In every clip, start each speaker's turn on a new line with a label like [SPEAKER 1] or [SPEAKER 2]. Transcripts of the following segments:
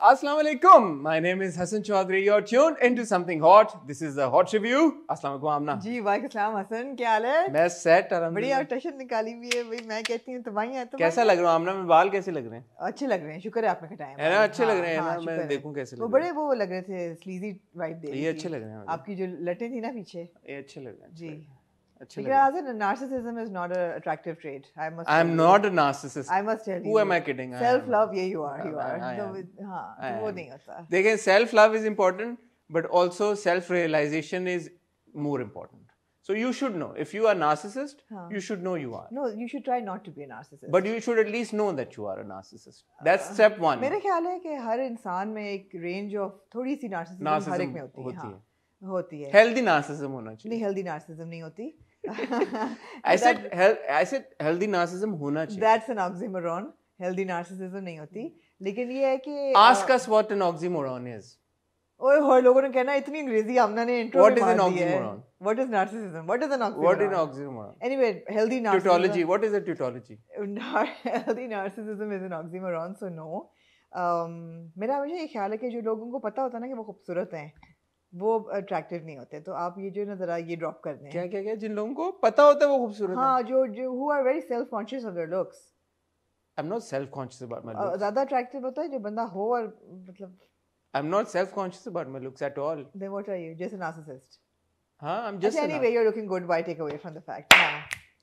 [SPEAKER 1] Assalamu alaikum. My name is Hassan Chaudhary. You're tuned into something hot. This is the hot review. Assalamu alaikum आमना.
[SPEAKER 2] जी वालेकुम हसन, क्या हाल है?
[SPEAKER 1] मैं set
[SPEAKER 2] बढ़िया टशन निकाली हुई है भाई. मैं कहती हूँ तबाहियां तो
[SPEAKER 1] कैसा लग रहा हूँ आमना में बाल कैसे लग रहे हैं?
[SPEAKER 2] अच्छे लग रहे हैं. शुक्र है आपने कटाए
[SPEAKER 1] है ना अच्छे लग रहे हैं ना. मैं देखूं कैसे लग
[SPEAKER 2] रहे हैं. वो बड़े वो लग रहे थे स्लीजी वाइब दे.
[SPEAKER 1] ये अच्छे लग रहे हैं.
[SPEAKER 2] आपकी जो लटें थी ना पीछे
[SPEAKER 1] ये अच्छे लग रहे हैं.
[SPEAKER 2] जी.
[SPEAKER 1] Because
[SPEAKER 2] narcissism is not an attractive trait.
[SPEAKER 1] I'm not a narcissist.
[SPEAKER 2] I must tell you.
[SPEAKER 1] Who am I kidding?
[SPEAKER 2] Self-love, yeah, you are. हाँ, वो नहीं होता.
[SPEAKER 1] देखिए, self-love is important, but also self-realization is more important. So you should know. If you are a narcissist, you should know you are.
[SPEAKER 2] No, you should try not to be a narcissist.
[SPEAKER 1] But you should at least know that you are a narcissist. That's step one.
[SPEAKER 2] मेरे ख्याल है कि हर इंसान में एक range of थोड़ी सी narcissism हर एक में होती है.
[SPEAKER 1] Healthy narcissism होना चाहिए.
[SPEAKER 2] नहीं, healthy narcissism नहीं होती.
[SPEAKER 1] I said healthy narcissism होना चाहिए.
[SPEAKER 2] That's an oxymoron. Healthy narcissism नहीं होती. लेकिन ये है कि
[SPEAKER 1] Ask us what an oxymoron is.
[SPEAKER 2] ओए होए लोगों ने कहना इतनी अंग्रेजी आमना ने इंट्रो
[SPEAKER 1] में मार दी है.
[SPEAKER 2] What is narcissism? What is an oxymoron?
[SPEAKER 1] What is an oxymoron?
[SPEAKER 2] Anyway, healthy narcissism.
[SPEAKER 1] Tautology. What is a tautology?
[SPEAKER 2] Healthy narcissism is an oxymoron, so no. मेरा हमेशा ये ख्याल है कि जो लोगों को पता होता है ना कि वो खूबसूरत हैं, वो अट्रैक्टिव नहीं होते. तो आप ये जो ना जरा ये ड्रॉप कर दें.
[SPEAKER 1] क्या जिन लोगों को पता होता है वो खूबसूरत हैं.
[SPEAKER 2] हाँ, जो who are very self conscious of their looks.
[SPEAKER 1] I'm not self conscious about my looks.
[SPEAKER 2] ज़्यादा अट्रैक्टिव होता है जो बंदा हो और मतलब.
[SPEAKER 1] I'm not self conscious about my looks at all.
[SPEAKER 2] Then what are you? Just a narcissist.
[SPEAKER 1] हाँ, I'm just.
[SPEAKER 2] Anyway, you're looking good. Why take away from the fact?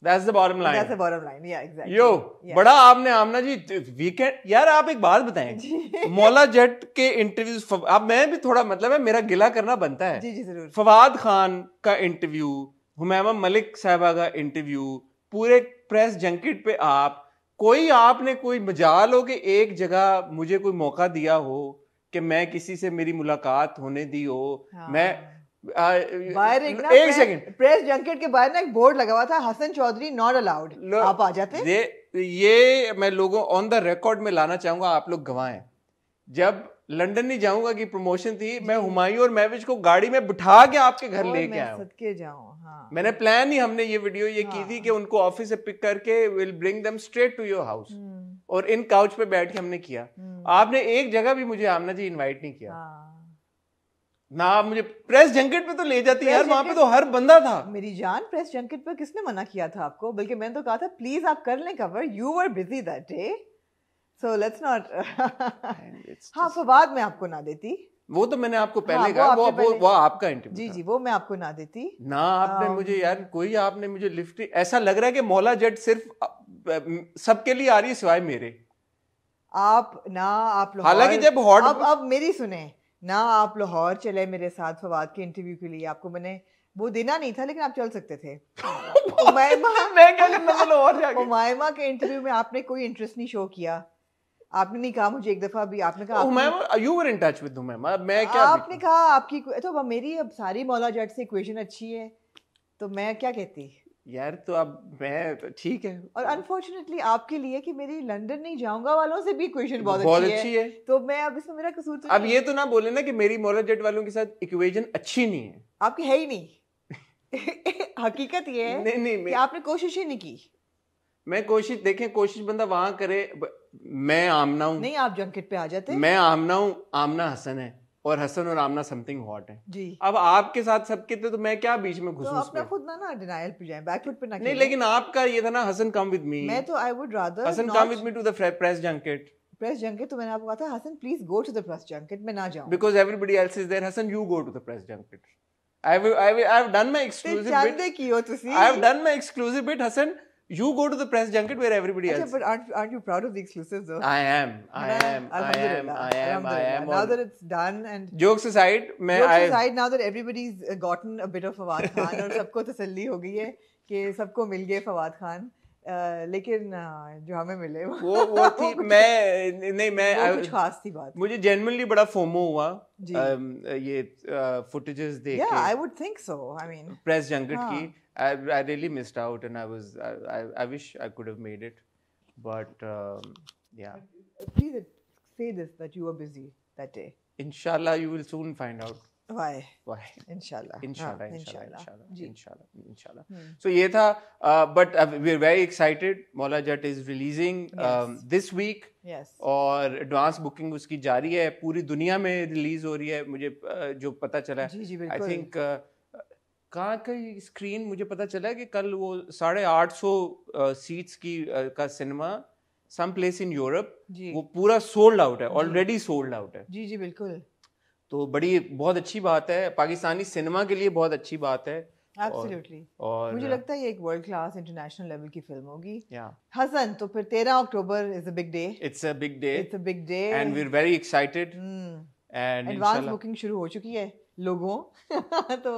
[SPEAKER 1] That's the bottom line.
[SPEAKER 2] That's the bottom line. Yeah, exactly.
[SPEAKER 1] Yo, बड़ा आपने आमना जी weekend यार आप एक बात बताएं. मौला जट के interviews अब मैं भी थोड़ा मतलब है मेरा गिला करना बनता है.
[SPEAKER 2] जी जरूर.
[SPEAKER 1] फवाद खान का इंटरव्यू, हुमैमा मलिक साहिबा का इंटरव्यू, पूरे प्रेस जंकेट पे आपने कोई मजाल हो कि एक जगह मुझे कोई मौका दिया हो कि मैं किसी से मेरी मुलाकात होने दी हो. मैं
[SPEAKER 2] बाहर एक सेकंड प्रेस जंकेट के बाहर ना एक बोर्ड लगा हुआ था हसन चौधरी नॉट अलाउड. आप आ जाते.
[SPEAKER 1] ये मैं लोगों ऑन द रिकॉर्ड में लाना चाहूंगा, आप लोग गवाएं. जब लंदन नहीं जाऊंगा की प्रमोशन थी, मैं हुमायूं और महविश को गाड़ी में बिठा के आपके घर लेके आया हूँ. मैंने प्लान ही हमने ये वीडियो ये की थी कि उनको ऑफिस से पिक करके will bring them straight to your house. और इन काउच पे बैठ के हमने किया. आपने एक जगह भी मुझे आमना जी इनवाइट नहीं किया ना. आप मुझे प्रेस जंकेट पे तो ले जाती यार, वहां पे तो हर बंदा था.
[SPEAKER 2] मेरी जान, प्रेस जंकेट पे किसने मना किया था आपको? बल्कि मैंने तो कहा था प्लीज आप कर लें cover. You were busy that day, so let's not. हाँ, फवाद मैं आपको ना देती.
[SPEAKER 1] वो तो मैंने आपको पहले कहा. वो आपका इंटरव्यू.
[SPEAKER 2] जी वो मैं आपको ना देती
[SPEAKER 1] ना. आपने मुझे यार आपने मुझे लिफ्ट. ऐसा लग रहा है कि मौला जट सिर्फ सबके लिए आ रही है सिवाय मेरे.
[SPEAKER 2] आप
[SPEAKER 1] हालांकि जब हॉट
[SPEAKER 2] अब मेरी सुने ना, आप लाहौर चले मेरे साथ फवाद के इंटरव्यू के लिए. आपको मैंने वो देना नहीं था लेकिन आप चल सकते थे. उमैमा के इंटरव्यू में आपने कोई इंटरेस्ट नहीं शो किया. आपने नहीं कहा मुझे एक दफा भी. आपने कहा
[SPEAKER 1] you were in touch with Umaima. मैं क्या
[SPEAKER 2] आपने कहा आपकी तो मेरी अब सारी मौला जट से इक्वेशन अच्छी है तो मैं क्या कहती
[SPEAKER 1] यार. तो अब मैं ठीक है.
[SPEAKER 2] और अनफॉर्चुनेटली आपके लिए कि मेरी लंदन नहीं जाऊंगा वालों से भी इक्वेशन बहुत अच्छी है. तो मैं अब इसमें मेरा कसूर तो
[SPEAKER 1] अब ये तो ना बोले ना कि मेरी मौला जट वालों के साथ इक्वेशन अच्छी नहीं है.
[SPEAKER 2] आपकी है ही नहीं. हकीकत ये है
[SPEAKER 1] नहीं
[SPEAKER 2] कि आपने कोशिश ही नहीं की.
[SPEAKER 1] मैं कोशिश बंदा वहां करे. मैं आमना हूँ.
[SPEAKER 2] नहीं, आप जंकेट पे आ जाते.
[SPEAKER 1] मैं आमना हूँ, आमना हसन है और हसन और आमना समथिंग हॉट है
[SPEAKER 2] जी.
[SPEAKER 1] अब आपके साथ सबके थे तो मैं क्या बीच में घुसूं.
[SPEAKER 2] तो अपना खुद ना डिनायल पे जाएं, बैकफुट पे ना.
[SPEAKER 1] नहीं, लेकिन आपका ये था ना हसन कम विद मी.
[SPEAKER 2] मैं तो I would rather
[SPEAKER 1] Hasan come with me to the press junket.
[SPEAKER 2] तो मैंने आपको कहा था Hasan please go to the press junket. मैं ना जाऊं
[SPEAKER 1] because everybody else is there. Hasan you go to the press junket. I have done my exclusive bit. I have done my exclusive bit. Hassan, you go to the press junket where everybody else.
[SPEAKER 2] But aren't you proud of the exclusives though?
[SPEAKER 1] I am.
[SPEAKER 2] Now that it's done and
[SPEAKER 1] jokes aside,
[SPEAKER 2] now that everybody's gotten a bit of Fawad Khan और सबको तसल्ली हो गई है कि सबको मिल गए फवाद खान. लेकिन जो हमें मिले
[SPEAKER 1] वो थी. मैं
[SPEAKER 2] कुछ खास थी बात.
[SPEAKER 1] मुझे जेन्युइनली बड़ा फोमो हुआ ये फुटेजेस देख के.
[SPEAKER 2] I would think so. I mean
[SPEAKER 1] press junket की. I really missed out and I wish I could have made it, but yeah.
[SPEAKER 2] Please say this that you were busy that day.
[SPEAKER 1] Inshallah, you will soon find out. इंशाल्लाह. So ये था, but we're very excited. Maula Jatt is releasing this week.
[SPEAKER 2] Yes.
[SPEAKER 1] और advance booking उसकी जारी है, पूरी दुनिया में रिलीज हो रही है. मुझे जो पता चला है, आई थिंक कहाँ का स्क्रीन मुझे पता चला है कि कल वो 850 सीट्स की का cinema some place in Europe, वो पूरा सोल्ड आउट है, ऑलरेडी सोल्ड आउट है.
[SPEAKER 2] जी बिल्कुल.
[SPEAKER 1] तो बहुत अच्छी बात है, पाकिस्तानी सिनेमा के लिए बहुत अच्छी बात है.
[SPEAKER 2] Absolutely. और मुझे लगता है ये एक वर्ल्ड क्लास इंटरनेशनल लेवल की फिल्म होगी. हसन, तो फिर 13 October is a big day.
[SPEAKER 1] It's a big day and we are very excited.
[SPEAKER 2] And advance booking शुरू हो चुकी है लोगों. तो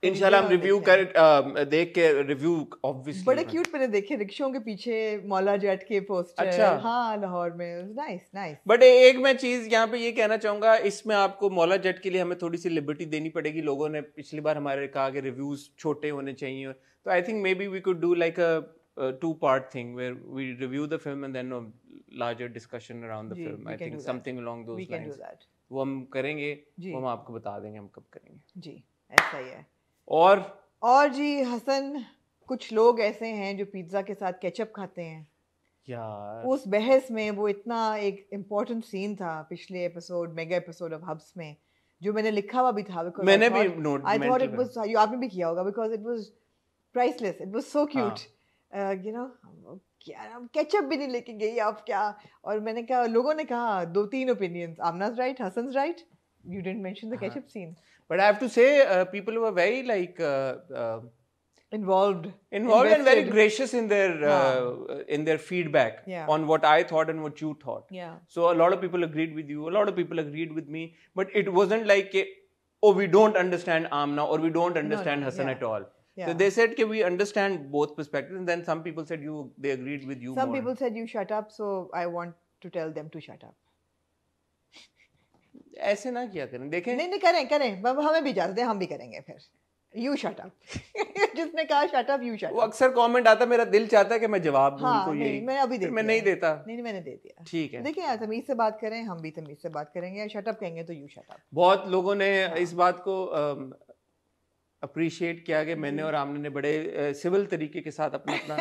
[SPEAKER 1] इंशाल्लाह हम रिव्यू देख के रिव्यू ऑब्वियसली.
[SPEAKER 2] बड़े क्यूट मैंने देखे रिक्शों के पीछे मौला जट के पोस्टर.
[SPEAKER 1] अच्छा.
[SPEAKER 2] हाँ, लाहौर में. नाइस.
[SPEAKER 1] बट एक मैं चीज यहाँ पे ये कहना चाहूंगा, इसमें आपको मौला जट के लिए हमें थोड़ी सी लिबर्टी देनी पड़ेगी. लोगों ने पिछली बार हमारे कहा कि रिव्यूज छोटे होने चाहिए, तो I think maybe we could do like a 2-part thing where we review the film and then larger discussion around the film. I think something along those lines वो हम करेंगे, वो हम आपको बता देंगे हम कब करेंगे.
[SPEAKER 2] जी ऐसा ही है.
[SPEAKER 1] और
[SPEAKER 2] जी हसन, कुछ लोग ऐसे हैं जो पिज्जा के साथ केचप खाते हैं
[SPEAKER 1] यार.
[SPEAKER 2] उस बहस में वो इतना एक इम्पोर्टेंट सीन था पिछले episode, mega episode of Habs में, जो मैंने लिखा हुआ भी था.
[SPEAKER 1] मैंने भी note,
[SPEAKER 2] I thought it was, आपने भी किया होगा, because it was priceless. It was so cute. You know, क्या केचप भी नहीं लेके गई आप क्या. और मैंने कहा, लोगों ने कहा 2-3 opinions. Amna's right, Hasan's right. You didn't mention the ketchup scene.
[SPEAKER 1] But I have to say, people were very like
[SPEAKER 2] involved
[SPEAKER 1] and very gracious in their feedback on what I thought and what you thought.
[SPEAKER 2] Yeah.
[SPEAKER 1] So a lot of people agreed with you. A lot of people agreed with me. But it wasn't like, oh, we don't understand Amna or we don't understand Hassan at all. Yeah. So they said that we understand both perspectives, and then some people said they agreed with you.
[SPEAKER 2] Some people said you shut up, so I want to tell them to shut up.
[SPEAKER 1] ऐसे ना किया करें. देखें,
[SPEAKER 2] नहीं करें. हमें भी इजाजत है, हम भी करेंगे. फिर यू शट अप. जिसने कहा shut up, you shut up.
[SPEAKER 1] वो अक्सर कमेंट आता, मेरा दिल चाहता है कि मैं जवाब दूं उनको. यही
[SPEAKER 2] मैं अभी देती,
[SPEAKER 1] मैं नहीं देता.
[SPEAKER 2] नहीं मैंने दे दिया.
[SPEAKER 1] ठीक है.
[SPEAKER 2] देखिए यार, तमीज से बात करें, हम भी तमीज से बात करेंगे. शट अप कहेंगे तो यू शट अप.
[SPEAKER 1] बहुत लोगों ने इस बात को अप्रिशिएट किया कि मैंने और आमने ने बड़े सिविल तरीके के साथ अपना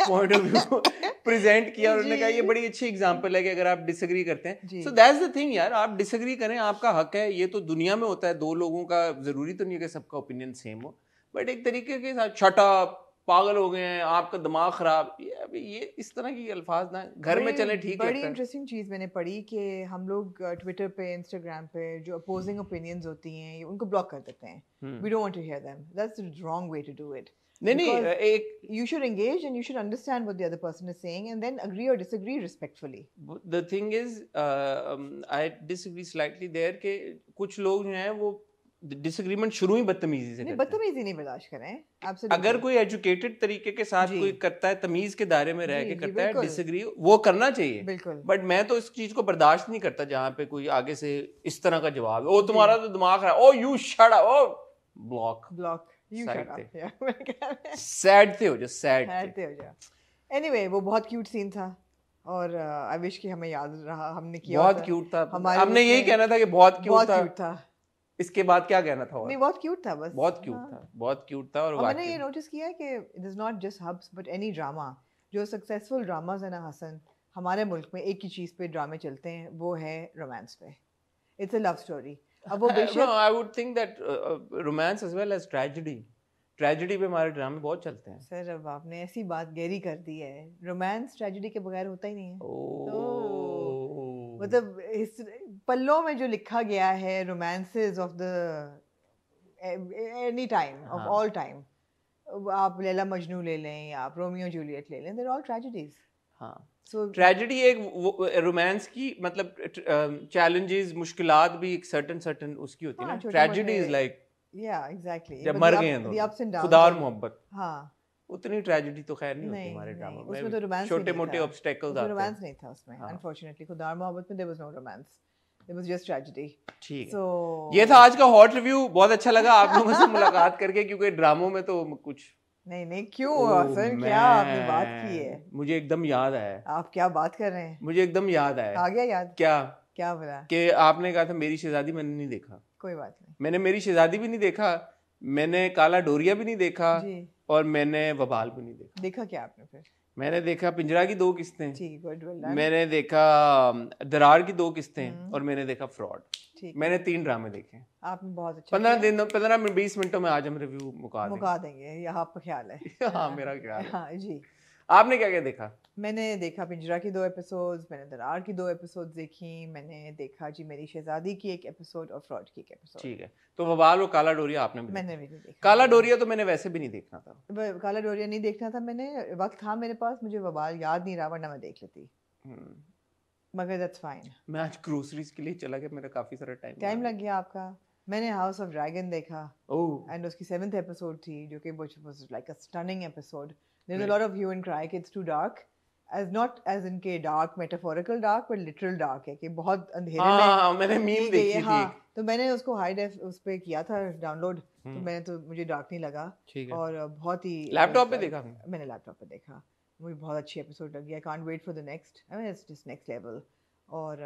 [SPEAKER 1] पॉइंट ऑफ व्यू प्रेजेंट किया. और उन्होंने कहा ये बड़ी अच्छी एग्जांपल है कि अगर आप डिसएग्री करते हैं, सो दैट्स द थिंग यार, आप डिसएग्री करें, आपका हक है. ये तो दुनिया में होता है, दो लोगों का जरूरी तो नहीं है कि सबका ओपिनियन सेम हो. बट एक तरीके के साथ छट अप, पागल हो गए हैं, आपका दिमाग खराब, ये इस तरह की अल्फाज ना घर में चले. ठीक है.
[SPEAKER 2] बड़ी इंटरेस्टिंग चीज़ मैंने पढ़ी कि हम लोग ट्विटर पे, इंस्टाग्राम पे जो अपोजिंग ओपिनियंस होती हैं उनको ब्लॉक कर देते हैं. We don't want to hear them. That's the wrong way to do it.
[SPEAKER 1] नहीं, एक
[SPEAKER 2] you should engage and you should understand what the other person is saying and then agree or disagree respectfully.
[SPEAKER 1] The thing is, I disagree slightly there कि कुछ लोग जो हैं वो disagreement शुरू ही बदतमीजी से करते हैं.
[SPEAKER 2] बदतमीजी नहीं बर्दाश्त करें. Absolutely.
[SPEAKER 1] अगर कोई एजुकेटेड तरीके के साथ कोई करता है, तमीज के दायरे में रह के करता है, डिसएग्री वो करना चाहिए.
[SPEAKER 2] बिल्कुल.
[SPEAKER 1] बट मैं तो इस चीज को बर्दाश्त नहीं करता जहाँ पे कोई आगे से इस तरह का जवाब, ओ तुम्हारा तो दिमाग खराब, oh you shut up, oh block.
[SPEAKER 2] You shut up.
[SPEAKER 1] सैड थे हो जा.
[SPEAKER 2] Anyway, वो बहुत क्यूट सीन था और आई विश कि हमें याद रहा, हमने किया.
[SPEAKER 1] बहुत क्यूट था. हमने यही कहना था कि बहुत क्यूट था. इसके बाद क्या कहना था?
[SPEAKER 2] नहीं, बहुत क्यूट था. बस बहुत
[SPEAKER 1] क्यूट था. और
[SPEAKER 2] मैंने ये नोटिस किया कि it is not just Habs but any drama. जो सक्सेसफुल ड्रामास है ना हसन, हमारे मुल्क में एक ही चीज पे ड्रामे चलते हैं, वो है रोमांस पे. It's a love story. अब वो
[SPEAKER 1] बेशक I would think that romance as well as tragedy पे हमारे ड्रामे बहुत चलते हैं.
[SPEAKER 2] सर, अब आपने ऐसी बात गहरी कर दी है. रोमांस ट्रेजेडी के बगैर होता ही नहीं है. मतलब पल्लों में जो लिखा गया है, romances of the any time, of all time, आप लैला मजनू ले लें या आप रोमियो जूलियट ले लें, देयर ऑल ट्रेजेडीज.
[SPEAKER 1] हाँ. ट्रेजेडी एक रोमांस की मतलब चैलेंजेस, मुश्किलात भी एक सर्टेन उसकी होती है ना. ट्रेजेडी इज लाइक
[SPEAKER 2] एग्जैक्टली
[SPEAKER 1] जब मर गए हैं खुदा और मोहब्बत.
[SPEAKER 2] हाँ,
[SPEAKER 1] उतनी ट्रेजेडी तो खैर नहीं होती हमारे ड्रामा में.
[SPEAKER 2] उसमें तो रोमांस
[SPEAKER 1] छोटे-मोटे ऑब्स्टेकल्स आते हैं.
[SPEAKER 2] रोमांस नहीं था उसमें, अनफॉर्चूनेटली. खुदा और मोहब्बत में there was no romance, there was just tragedy.
[SPEAKER 1] ठीक है. ये था आज का हॉट रिव्यू. बहुत अच्छा लगा आप लोगों से मुलाकात करके, क्योंकि ड्रामों में तो कुछ
[SPEAKER 2] नहीं क्यों सर, क्या आपने बात की है?
[SPEAKER 1] मुझे एकदम याद आया.
[SPEAKER 2] आप क्या बात कर रहे हैं?
[SPEAKER 1] मुझे एकदम याद आया.
[SPEAKER 2] आ गया याद?
[SPEAKER 1] क्या?
[SPEAKER 2] क्या बोला
[SPEAKER 1] कि आपने कहा था मेरी शहजादी मैंने नहीं देखा।
[SPEAKER 2] कोई बात नहीं,
[SPEAKER 1] मैंने मेरी शहजादी भी नहीं देखा, मैंने काला डोरिया भी नहीं देखा
[SPEAKER 2] जी।
[SPEAKER 1] और मैंने वबाल भी नहीं देखा।
[SPEAKER 2] देखा क्या आपने फिर?
[SPEAKER 1] मैंने देखा पिंजरा की 2 किस्तें,
[SPEAKER 2] ठीक, गुड, वेल डन।
[SPEAKER 1] मैंने देखा दरार की 2 किस्तें और मैंने देखा फ्रॉड।
[SPEAKER 2] ठीक,
[SPEAKER 1] मैंने 3 ड्रामे देखे।
[SPEAKER 2] आपने बहुत अच्छा
[SPEAKER 1] 15-20 मिनटों में आज हम रिव्यू
[SPEAKER 2] मुका देंगे, ये आपका ख्याल है।
[SPEAKER 1] हाँ मेरा ख्याल है।
[SPEAKER 2] हाँ जी।
[SPEAKER 1] आपने क्या क्या देखा?
[SPEAKER 2] मैंने देखा पिंजरा की 2 एपिसोड्स, मैंने दरार की 2 एपिसोड्स देखी, मैंने देखा जी मेरी शहजादी की 1 एपिसोड और फ्रॉड की 1 एपिसोड।
[SPEAKER 1] ठीक है, तो वबाल और काला डोरिया आपने भी
[SPEAKER 2] मैंने भी नहीं देखा।
[SPEAKER 1] काला डोरिया तो मैंने वैसे भी नहीं देखना था।
[SPEAKER 2] काला डोरिया नहीं देखना था मैंने, वक्त था मेरे पास, मुझे वबाल याद नहीं रहा वरना मैं देख लेती, मगर दैट्स फाइन।
[SPEAKER 1] मैं आज ग्रोसरीज के लिए चला गया, मेरा काफी सारा टाइम
[SPEAKER 2] लग गया आपका। मैंने हाउस ऑफ ड्रैगन देखा एंड उसकी 7th एपिसोड थी जो कि was like a stunning episode. There is a lot of hue and cry कि it's too dark, as not as in के dark metaphorical dark but literal dark है कि बहुत अंधेरे में।
[SPEAKER 1] हाँ, मैंने मीम देखी थी।
[SPEAKER 2] हाँ, तो मैंने उसको हाई डेफ उस पे किया था डाउनलोड, तो मैंने तो मुझे डार्क नहीं लगा। और बहुत ही
[SPEAKER 1] लैपटॉप पे देखा
[SPEAKER 2] मैंने लैपटॉप पे देखा, मुझे बहुत अच्छी एपिसोड लगी। I can't wait for the next, I mean it's just next level. और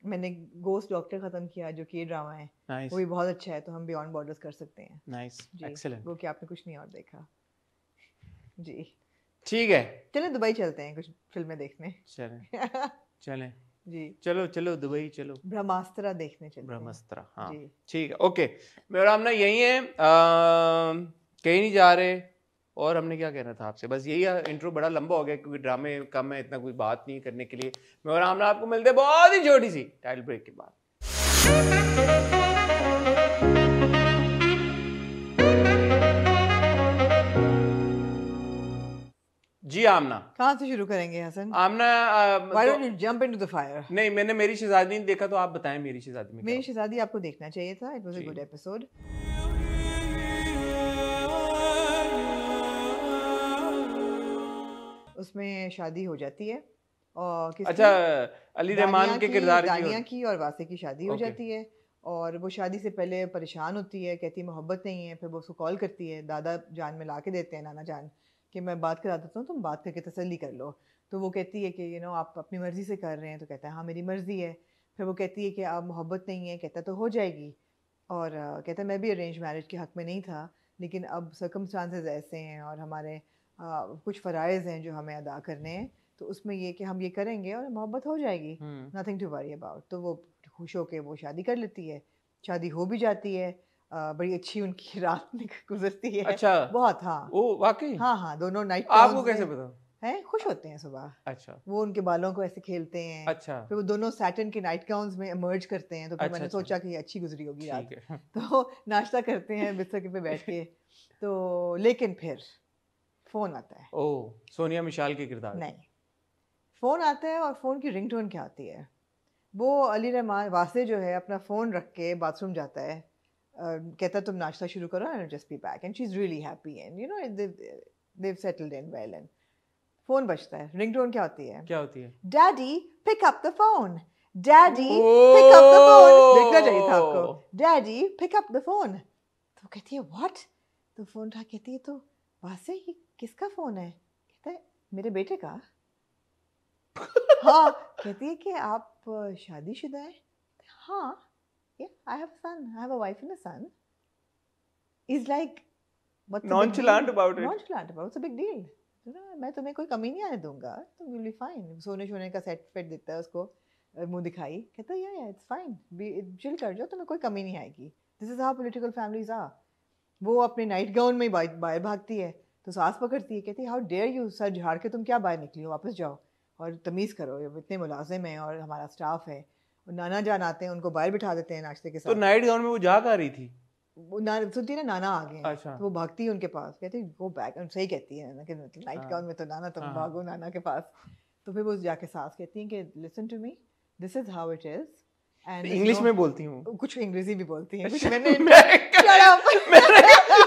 [SPEAKER 2] मैंने गोस्ट डॉक्टर खत्म किया जो कि ड्रामा है, वो भी बहुत अच्छा है, तो हम बियॉन्ड बॉर्डर्स कर सकते हैं।
[SPEAKER 1] Nice, excellent.
[SPEAKER 2] वो कि आपने कुछ नहीं और देखा जी।
[SPEAKER 1] ठीक है,
[SPEAKER 2] चले दुबई चलते हैं कुछ फिल्में देखने।
[SPEAKER 1] चलें
[SPEAKER 2] जी,
[SPEAKER 1] चलो दुबई चलो,
[SPEAKER 2] ब्रह्मास्त्र देखने चलते हैं।
[SPEAKER 1] ब्रह्मास्त्र, हाँ ठीक है, ओके। मेरा हमने यही है, कहीं नहीं जा रहे। और हमने क्या कहना था आपसे, बस यही इंट्रो बड़ा लंबा हो गया क्योंकि ड्रामे कम है, इतना कोई बात नहीं करने के लिए। मैं और हमने आपको मिलते बहुत ही छोटी सी टाइटल ब्रेक के बाद। जी आमना,
[SPEAKER 2] कहाँ से शुरू करेंगे हसन?
[SPEAKER 1] आमना
[SPEAKER 2] Why don't you jump into the fire?
[SPEAKER 1] नहीं, मैंने मेरी शहजादी नहीं देखा, तो आप बताएं मेरी शहजादी में।
[SPEAKER 2] मेरी शहजादी आपको देखना चाहिए था, it was a good episode. उसमें शादी हो जाती है और
[SPEAKER 1] अच्छा, अली रहमान के किरदार
[SPEAKER 2] दानिया की और वासे की शादी हो जाती है। और वो शादी से पहले परेशान होती है, कहती है मोहब्बत नहीं है। फिर वो उसको कॉल करती है, दादा जान में ला के देते हैं, नाना जान, कि मैं बात करा देता हूँ, तुम बात करके तसल्ली कर लो। तो वो कहती है कि आप अपनी मर्ज़ी से कर रहे हैं, तो कहता है हाँ मेरी मर्ज़ी है। फिर वो कहती है कि अब मोहब्बत नहीं है, कहता तो हो जाएगी। और कहता है मैं भी अरेंज मैरिज के हक़ में नहीं था, लेकिन अब सर्कमस्टांसेस ऐसे हैं और हमारे कुछ फ़राइज़ हैं जो हमें अदा करने हैं, तो उसमें ये कि हम ये करेंगे और मोहब्बत हो जाएगी, नथिंग टू वरी अबाउट। तो वो खुश होकर वो शादी कर लेती है, शादी हो भी जाती है, बड़ी अच्छी उनकी रात गुजरती है।
[SPEAKER 1] अच्छा,
[SPEAKER 2] बहुत, हाँ
[SPEAKER 1] ओ वाकई,
[SPEAKER 2] हाँ दोनों नाइट
[SPEAKER 1] आपको कैसे पता
[SPEAKER 2] है? खुश होते हैं सुबह।
[SPEAKER 1] अच्छा,
[SPEAKER 2] वो उनके बालों को ऐसे खेलते हैं।
[SPEAKER 1] अच्छा,
[SPEAKER 2] फिर वो दोनों सैटिन के नाइट गाउन्स में इमर्ज करते हैं, तो फिर मैंने सोचा कि अच्छी गुजरी होगी रात। तो नाश्ता करते हैं बिस्तर पे बैठ के, तो लेकिन फिर फोन आता है।
[SPEAKER 1] ओह, सोनिया मिशाल के किरदार?
[SPEAKER 2] नहीं, फोन आता है और फोन की रिंगटोन क्या आती है, वो अली रहमान वासे जो है अपना फोन रख के बाथरूम जाता है, कहता है तुम नाश्ता शुरू करो, I will just be back, and she is really happy and you know they have settled in well. एंड फोन बजता है, रिंगटोन क्या होती है?
[SPEAKER 1] क्या होती है?
[SPEAKER 2] Daddy pick up the phone, daddy pick up the phone. देखना चाहिए था आपको, daddy pick up the phone. तो कहती है व्हाट? तो फोन उठा, कहती है तो वासे ये किसका फोन है? कहता है मेरे बेटे का। हाँ, कहती है कि आप शादीशुदा हैं? हाँ, I have a son, I have a wife and a son. He's like, what's
[SPEAKER 1] nonchalant about it?
[SPEAKER 2] Nonchalant about it. It's a big deal. मैं तुम्हें कोई कमी नहीं आने दूंगा, तुम will be fine. सोने शोने का सेट फेट देता है उसको, मुंह दिखाई, कहता है yeah it's fine, चिल कर जाओ, तुम्हें कोई कमी नहीं आएगी। This is how political families are. वो अपने नाइट गाउन में बाहर भागती है, तो सास पकड़ती है, कहती है how dare you, सर झाड़ के तुम क्या बाहर निकली हो, वापस जाओ और तमीज़ करो, इतने मुलाजिम हैं और हमारा स्टाफ है। नाना जान आते हैं, उनको बाहर बिठा देते हैं नाश्ते के साथ।
[SPEAKER 1] तो नाइट गाउन में वो जाग आ रही थी?
[SPEAKER 2] सुनती ना नाना आ गए।
[SPEAKER 1] अच्छा।
[SPEAKER 2] तो वो भागती है उनके पास, कहती है गो बैक, सही कहती है ना कि नाइट गाउन में तो नाना तुम भागो नाना के पास। तो फिर वो जाके सास कहती हैं कि listen to me, this is how it is. And
[SPEAKER 1] English में बोलती हूँ, कुछ
[SPEAKER 2] अंग्रेजी भी बोलती हैं, कुछ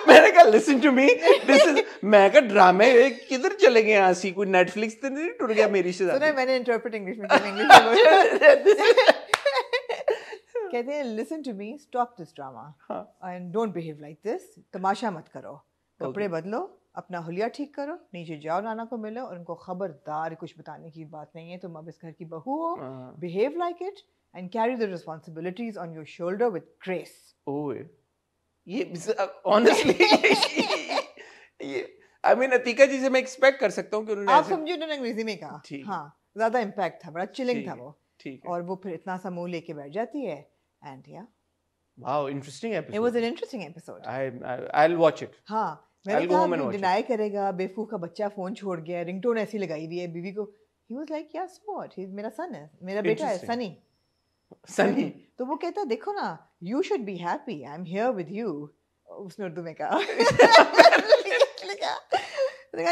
[SPEAKER 1] मैंने कहा listen to me, this is, मैं कहा ड्रामे किधर चले गए आसी, कोई नेटफ्लिक्स तो नहीं टूट गया मेरी से?
[SPEAKER 2] सुना मैंने इंटरप्रेट इंग्लिश में इंग्लिश कहते हैं listen to me, stop this drama and don't behave like this, तमाशा मत करो, कपड़े बदलो, अपना हुलिया ठीक करो, नीचे जाओ, नाना को मिलो और उनको खबरदार कुछ बताने की बात नहीं है, तुम अब इस घर की बहू हो, behave like it, and carry the responsibilities on your shoulder with grace.
[SPEAKER 1] Oh, ये honestly ये I mean अतीका जी से मैं एक्सपेक्ट कर सकता हूँ कि उन्होंने
[SPEAKER 2] आप समझे उन्होंने अंग्रेजी में कहा, हाँ ज्यादा इम्पैक्ट था, बड़ा चिलिंग था वो,
[SPEAKER 1] ठीक है,
[SPEAKER 2] और वो फिर इतना सा मुंह लेके बैठ जाती है, एंड या
[SPEAKER 1] wow, interesting episode.
[SPEAKER 2] It was an interesting episode.
[SPEAKER 1] I'll watch it.
[SPEAKER 2] हाँ, मैंने कहा वो डिनाई करेगा, बेवकूफ का बच्चा फोन छोड़ गया, रिंगटोन ऐसी लगाई हुई है बीवी को. He was like, yeah, so what? मेरा सन है, मेरा बेटा है, सनी. तो वो कहता है देखो ना, you should be happy, I'm here with you. उसने उर्दू में कहा,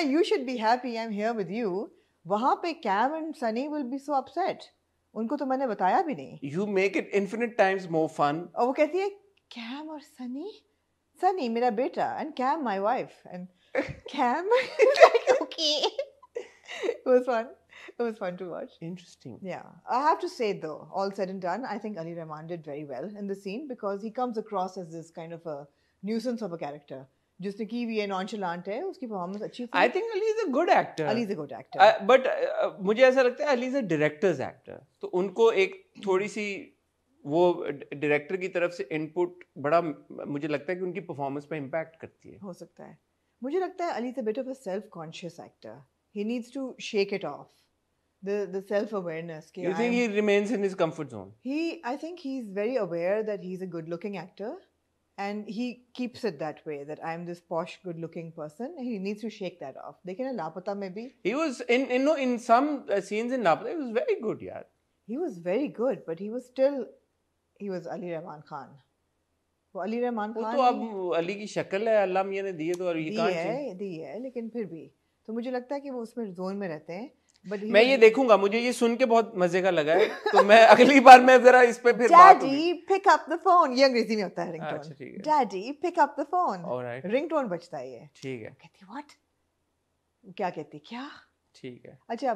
[SPEAKER 2] you should be happy, I'm here with you. वहाँ पे Cam and Sunny will be so upset. उनको तो मैंने बताया भी नहीं.
[SPEAKER 1] You make it infinite times more fun.
[SPEAKER 2] और वो कहती है Cam और Sunny मेरा बेटा, and Cam my wife, and Cam like okay. It was fun. It was fun to watch.
[SPEAKER 1] Interesting.
[SPEAKER 2] Yeah. I have to say though, all said and done, I think Ali Rahman did very well in the scene because he comes across as this kind of a nuisance of a character. जिसने की भी nonchalant है, उसकी performance अच्छी थी.
[SPEAKER 1] I think Ali is a good actor.
[SPEAKER 2] Ali is a good actor.
[SPEAKER 1] But मुझे ऐसा लगता है Ali is a director's actor. तो उनको एक थोड़ी सी वो डायरेक्टर की तरफ से इनपुट बड़ा मुझे लगता है कि उनकी परफॉर्मेंस पे इम्पैक्ट करती है.
[SPEAKER 2] हो सकता है. मुझे लगता है Ali is a bit of a self-conscious actor. He needs to shake it off. The self-awareness.
[SPEAKER 1] You think he remains in his comfort zone?
[SPEAKER 2] I think he's very aware that he's a good-looking actor, and he keeps it that way. That I'm this posh, good-looking person. He needs to shake that off. Dekhe na Lapata maybe.
[SPEAKER 1] He was in some scenes in Lapata. He was very good, yaar.
[SPEAKER 2] He was very good, but he was Ali Rahman Khan. वो अली रहमान खान.
[SPEAKER 1] वो तो अब अली की शक्ल है, अल्लाह मियां ने दी है तो और ये कहां
[SPEAKER 2] दी है, लेकिन फिर भी तो मुझे लगता है कि वो उसमें जोन में रहते हैं.
[SPEAKER 1] मैं ये देखूंगा, मुझे ये सुन के बहुत मजे का लगा है, तो मैं अगली बार मैं जरा इस पे फिर बात होगी.
[SPEAKER 2] Daddy, pick up the phone. ये अंग्रेजी में होता है रिंगटोन.
[SPEAKER 1] अच्छा ठीक है.
[SPEAKER 2] Daddy, pick up the phone.
[SPEAKER 1] Alright.
[SPEAKER 2] Ringtone बजता है ये.
[SPEAKER 1] ठीक है.
[SPEAKER 2] कहती what? क्या कहती क्या?
[SPEAKER 1] ठीक है.
[SPEAKER 2] अच्छा,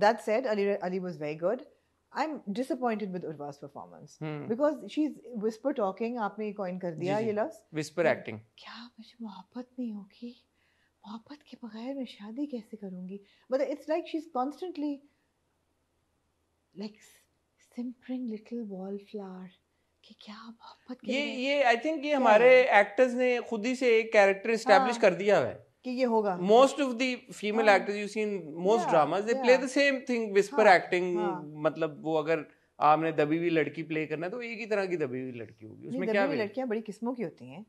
[SPEAKER 2] that said, Ali was very good. I'm disappointed with Urva's performance because she's whisper talking. आपने coin कर दिया ये लफ्ज़.
[SPEAKER 1] Whisper acting.
[SPEAKER 2] क्या मुझे मोहब्बत नहीं होगी? मोहब्बत के बगैर मैं शादी कैसे करूंगी? But it's like she's constantly like simpering little wallflower कि क्या मोहब्बत के
[SPEAKER 1] ये I think ये हमारे actors ने खुद ही से एक character establish कर दिया है
[SPEAKER 2] कि ये होगा.
[SPEAKER 1] Most of the female actors you see in most dramas they play the same thing, whisper acting. मतलब वो अगर आपने दबी हुई लड़की प्ले करना है तो एक ही तरह की दबी हुई लड़की होगी. उसमें क्या है?
[SPEAKER 2] लड़कियां बड़ी किस्मों की होती हैं.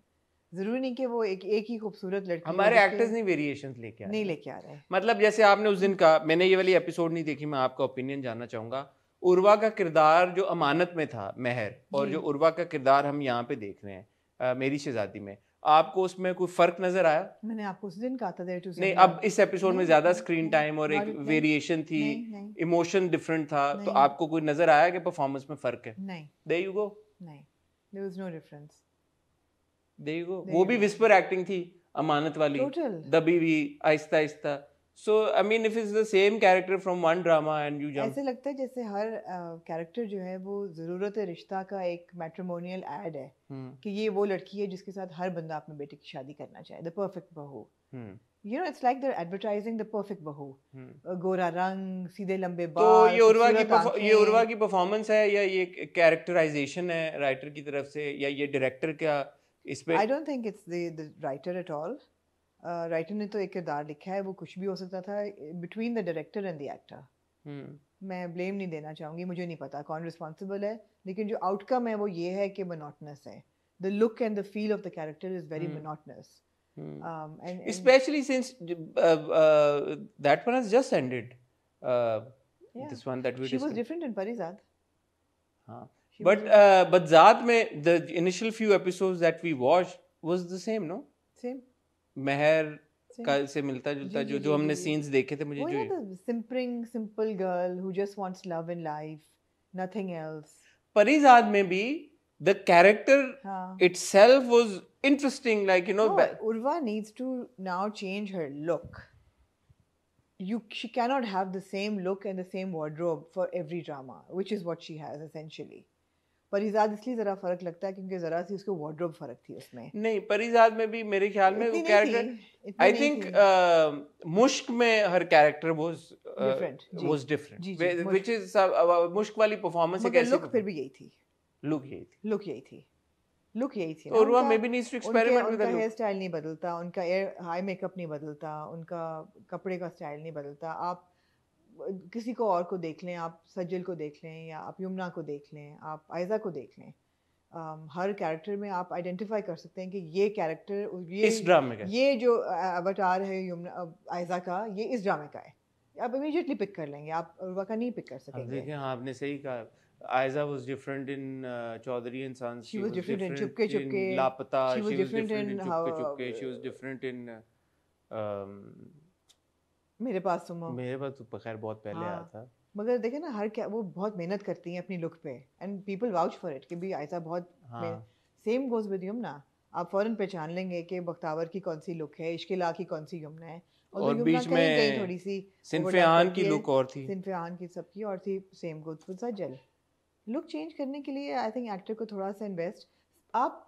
[SPEAKER 2] जरूरी नहीं कि वो एक ही खूबसूरत लड़की.
[SPEAKER 1] हमारे एक्टर्स नहीं वेरिएशंस लेके
[SPEAKER 2] आ रहे. मतलब
[SPEAKER 1] जैसे आपने उस दिन का, मैंने ये वाली एपिसोड नहीं देखी, मैं आपका ओपिनियन जानना चाहूंगा. उर्वा का किरदार जो अमानत में था मेहर, और जो उर्वा का किरदार हम यहाँ पे देख रहे हैं मेरी शहजादी में, आपको उसमें कोई फर्क नजर आया?
[SPEAKER 2] मैंने आपको उस दिन कहा था
[SPEAKER 1] नहीं, अब इस एपिसोड में ज्यादा स्क्रीन टाइम और एक वेरिएशन थी, इमोशन डिफरेंट था, तो आपको कोई नजर आया कि परफॉर्मेंस में फर्क है?
[SPEAKER 2] नहीं.
[SPEAKER 1] There you go.
[SPEAKER 2] नहीं, there was no difference.
[SPEAKER 1] There you go. वो भी विस्पर एक्टिंग थी अमानत वाली, दबी हुई Aahista Aahista. So I mean if it's the same character from one drama and you jump.
[SPEAKER 2] ऐसे लगता है जैसे हर कैरेक्टर जो है वो ज़रूरत रिश्ता का एक मैट्रिमोनियल एड है कि ये वो लड़की है जिसके साथ हर बंदा अपने बेटे की शादी करना चाहे, the perfect बहू. You know, it's like they're advertising the perfect बहू. गोरा रंग, सीधे लंबे बाल.
[SPEAKER 1] तो ये उर्वा की परफॉर्मेंस है या ये कैरेक्टराइजेशन है राइटर की तरफ से, या ये डायरेक्टर का इस पे?
[SPEAKER 2] I don't think it's the writer at all. Writer ने तो एक किरदार लिखा है, वो कुछ भी हो सकता था between the director and the actor. मैं ब्लेम नहीं देना चाहूँगी, मुझे नहीं पता कौन रिस्पॉन्सिबल है, लेकिन जो आउटकम है वो ये है कि मोनोटनस है. The look and the feel of the character is very monotonous.
[SPEAKER 1] Especially since that one has just ended. This one that we
[SPEAKER 2] She was different in Parizad.
[SPEAKER 1] But Zaat में the initial few episodes that we watched was the same, no?
[SPEAKER 2] Same.
[SPEAKER 1] मेहर का से मिलता जुलता जो हमने scenes देखे थे, मुझे जो
[SPEAKER 2] simpering simple girl who just wants love in life, nothing else.
[SPEAKER 1] Parizad में भी the character itself was interesting, like you know.
[SPEAKER 2] Urva needs to now change her look. She cannot have the same look and the same wardrobe for every drama, which is what she has essentially. Parizad इसलिए जरा फर्क लगता है क्योंकि जरा सी उसको wardrobe फर्क थी उसमें।
[SPEAKER 1] नहीं, परिजाद में भी मेरे ख्याल में वो कैरेक्टर, आई थिंक मुश्क में हर character was different, which is Mushk वाली परफॉर्मेंस एक ऐसी,
[SPEAKER 2] लुक फिर भी यही थी,
[SPEAKER 1] लुक यही थी।
[SPEAKER 2] तो
[SPEAKER 1] Urwa maybe needs to experiment with the look.
[SPEAKER 2] Hair style नहीं बदलता, उनका आई मेकअप नहीं बदलता, उनका कपड़े का स्टाइल नहीं बदलता। आप किसी को और को देख लें, आप सज्जल को देख लें, या आप यमुना को देख लें, आप आयजा को देख लें, हर कैरेक्टर में आप आइडेंटिफाई कर सकते हैं कि ये कैरेक्टर
[SPEAKER 1] इस ड्रामे का,
[SPEAKER 2] ये जो अवतार है यमुना आयजा का, ये इस ड्रामे का है। आप इमीडिएटली पिक कर लेंगे, आप उर्वा का नहीं पिक कर सकेंगे।
[SPEAKER 1] देखिए हाँ, आपने सही कहा, Aiza was different in Chaudhary and Sons.
[SPEAKER 2] She was different in Chupke Chupke.
[SPEAKER 1] Lapata.
[SPEAKER 2] She was different in
[SPEAKER 1] Chupke Chupke. She was different in
[SPEAKER 2] मेरे पास
[SPEAKER 1] तो खैर बहुत पहले आया था।
[SPEAKER 2] मगर देखे ना, हर क्या वो बहुत मेहनत करती हैं अपनी लुक पे, and people vouch for it कि भी आयशा बहुत सेम गोज विद यमुना। आप फौरन पहचान लेंगे कि बख्तावर की कौन सी लुक है, इश्किला की कौन सी यमुना है,
[SPEAKER 1] और बीच में
[SPEAKER 2] थोड़ी सी
[SPEAKER 1] सिनफियान की लुक और थी,
[SPEAKER 2] सिनफियान की सबकी और थी। Same goes with Sajal. Look change करने के लिए आई थिंक एक्टर को थोड़ा सा इन्वेस्ट, आप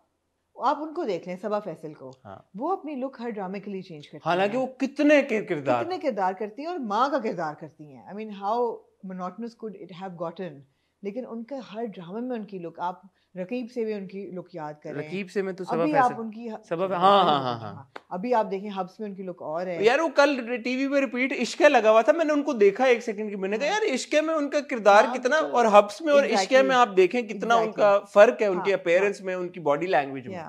[SPEAKER 2] उनको देख लें, सबा फैसल को, वो अपनी लुक हर ड्रामे के लिए चेंज करती हैं।
[SPEAKER 1] हालांकि वो कितने किरदार
[SPEAKER 2] करती हैं और माँ का किरदार करती हैं। I mean how monotonous could it have gotten, लेकिन उनका हर ड्रामे में उनकी लुक, आप रकीब से भी उनकी लुक याद करें,
[SPEAKER 1] रकीब से मैं तो
[SPEAKER 2] अभी आप उनकी अभी आप देखें हब्स में उनकी लुक और है
[SPEAKER 1] यार। वो कल टीवी पे रिपीट इश्के लगा हुआ था, मैंने उनको देखा 1 सेकंड की, मैंने कहा यार इश्के में उनका किरदार कितना, और हब्स में और इश्के में आप देखें कितना उनका फर्क है, उनके अपीयरेंस में, उनकी बॉडी लैंग्वेज में।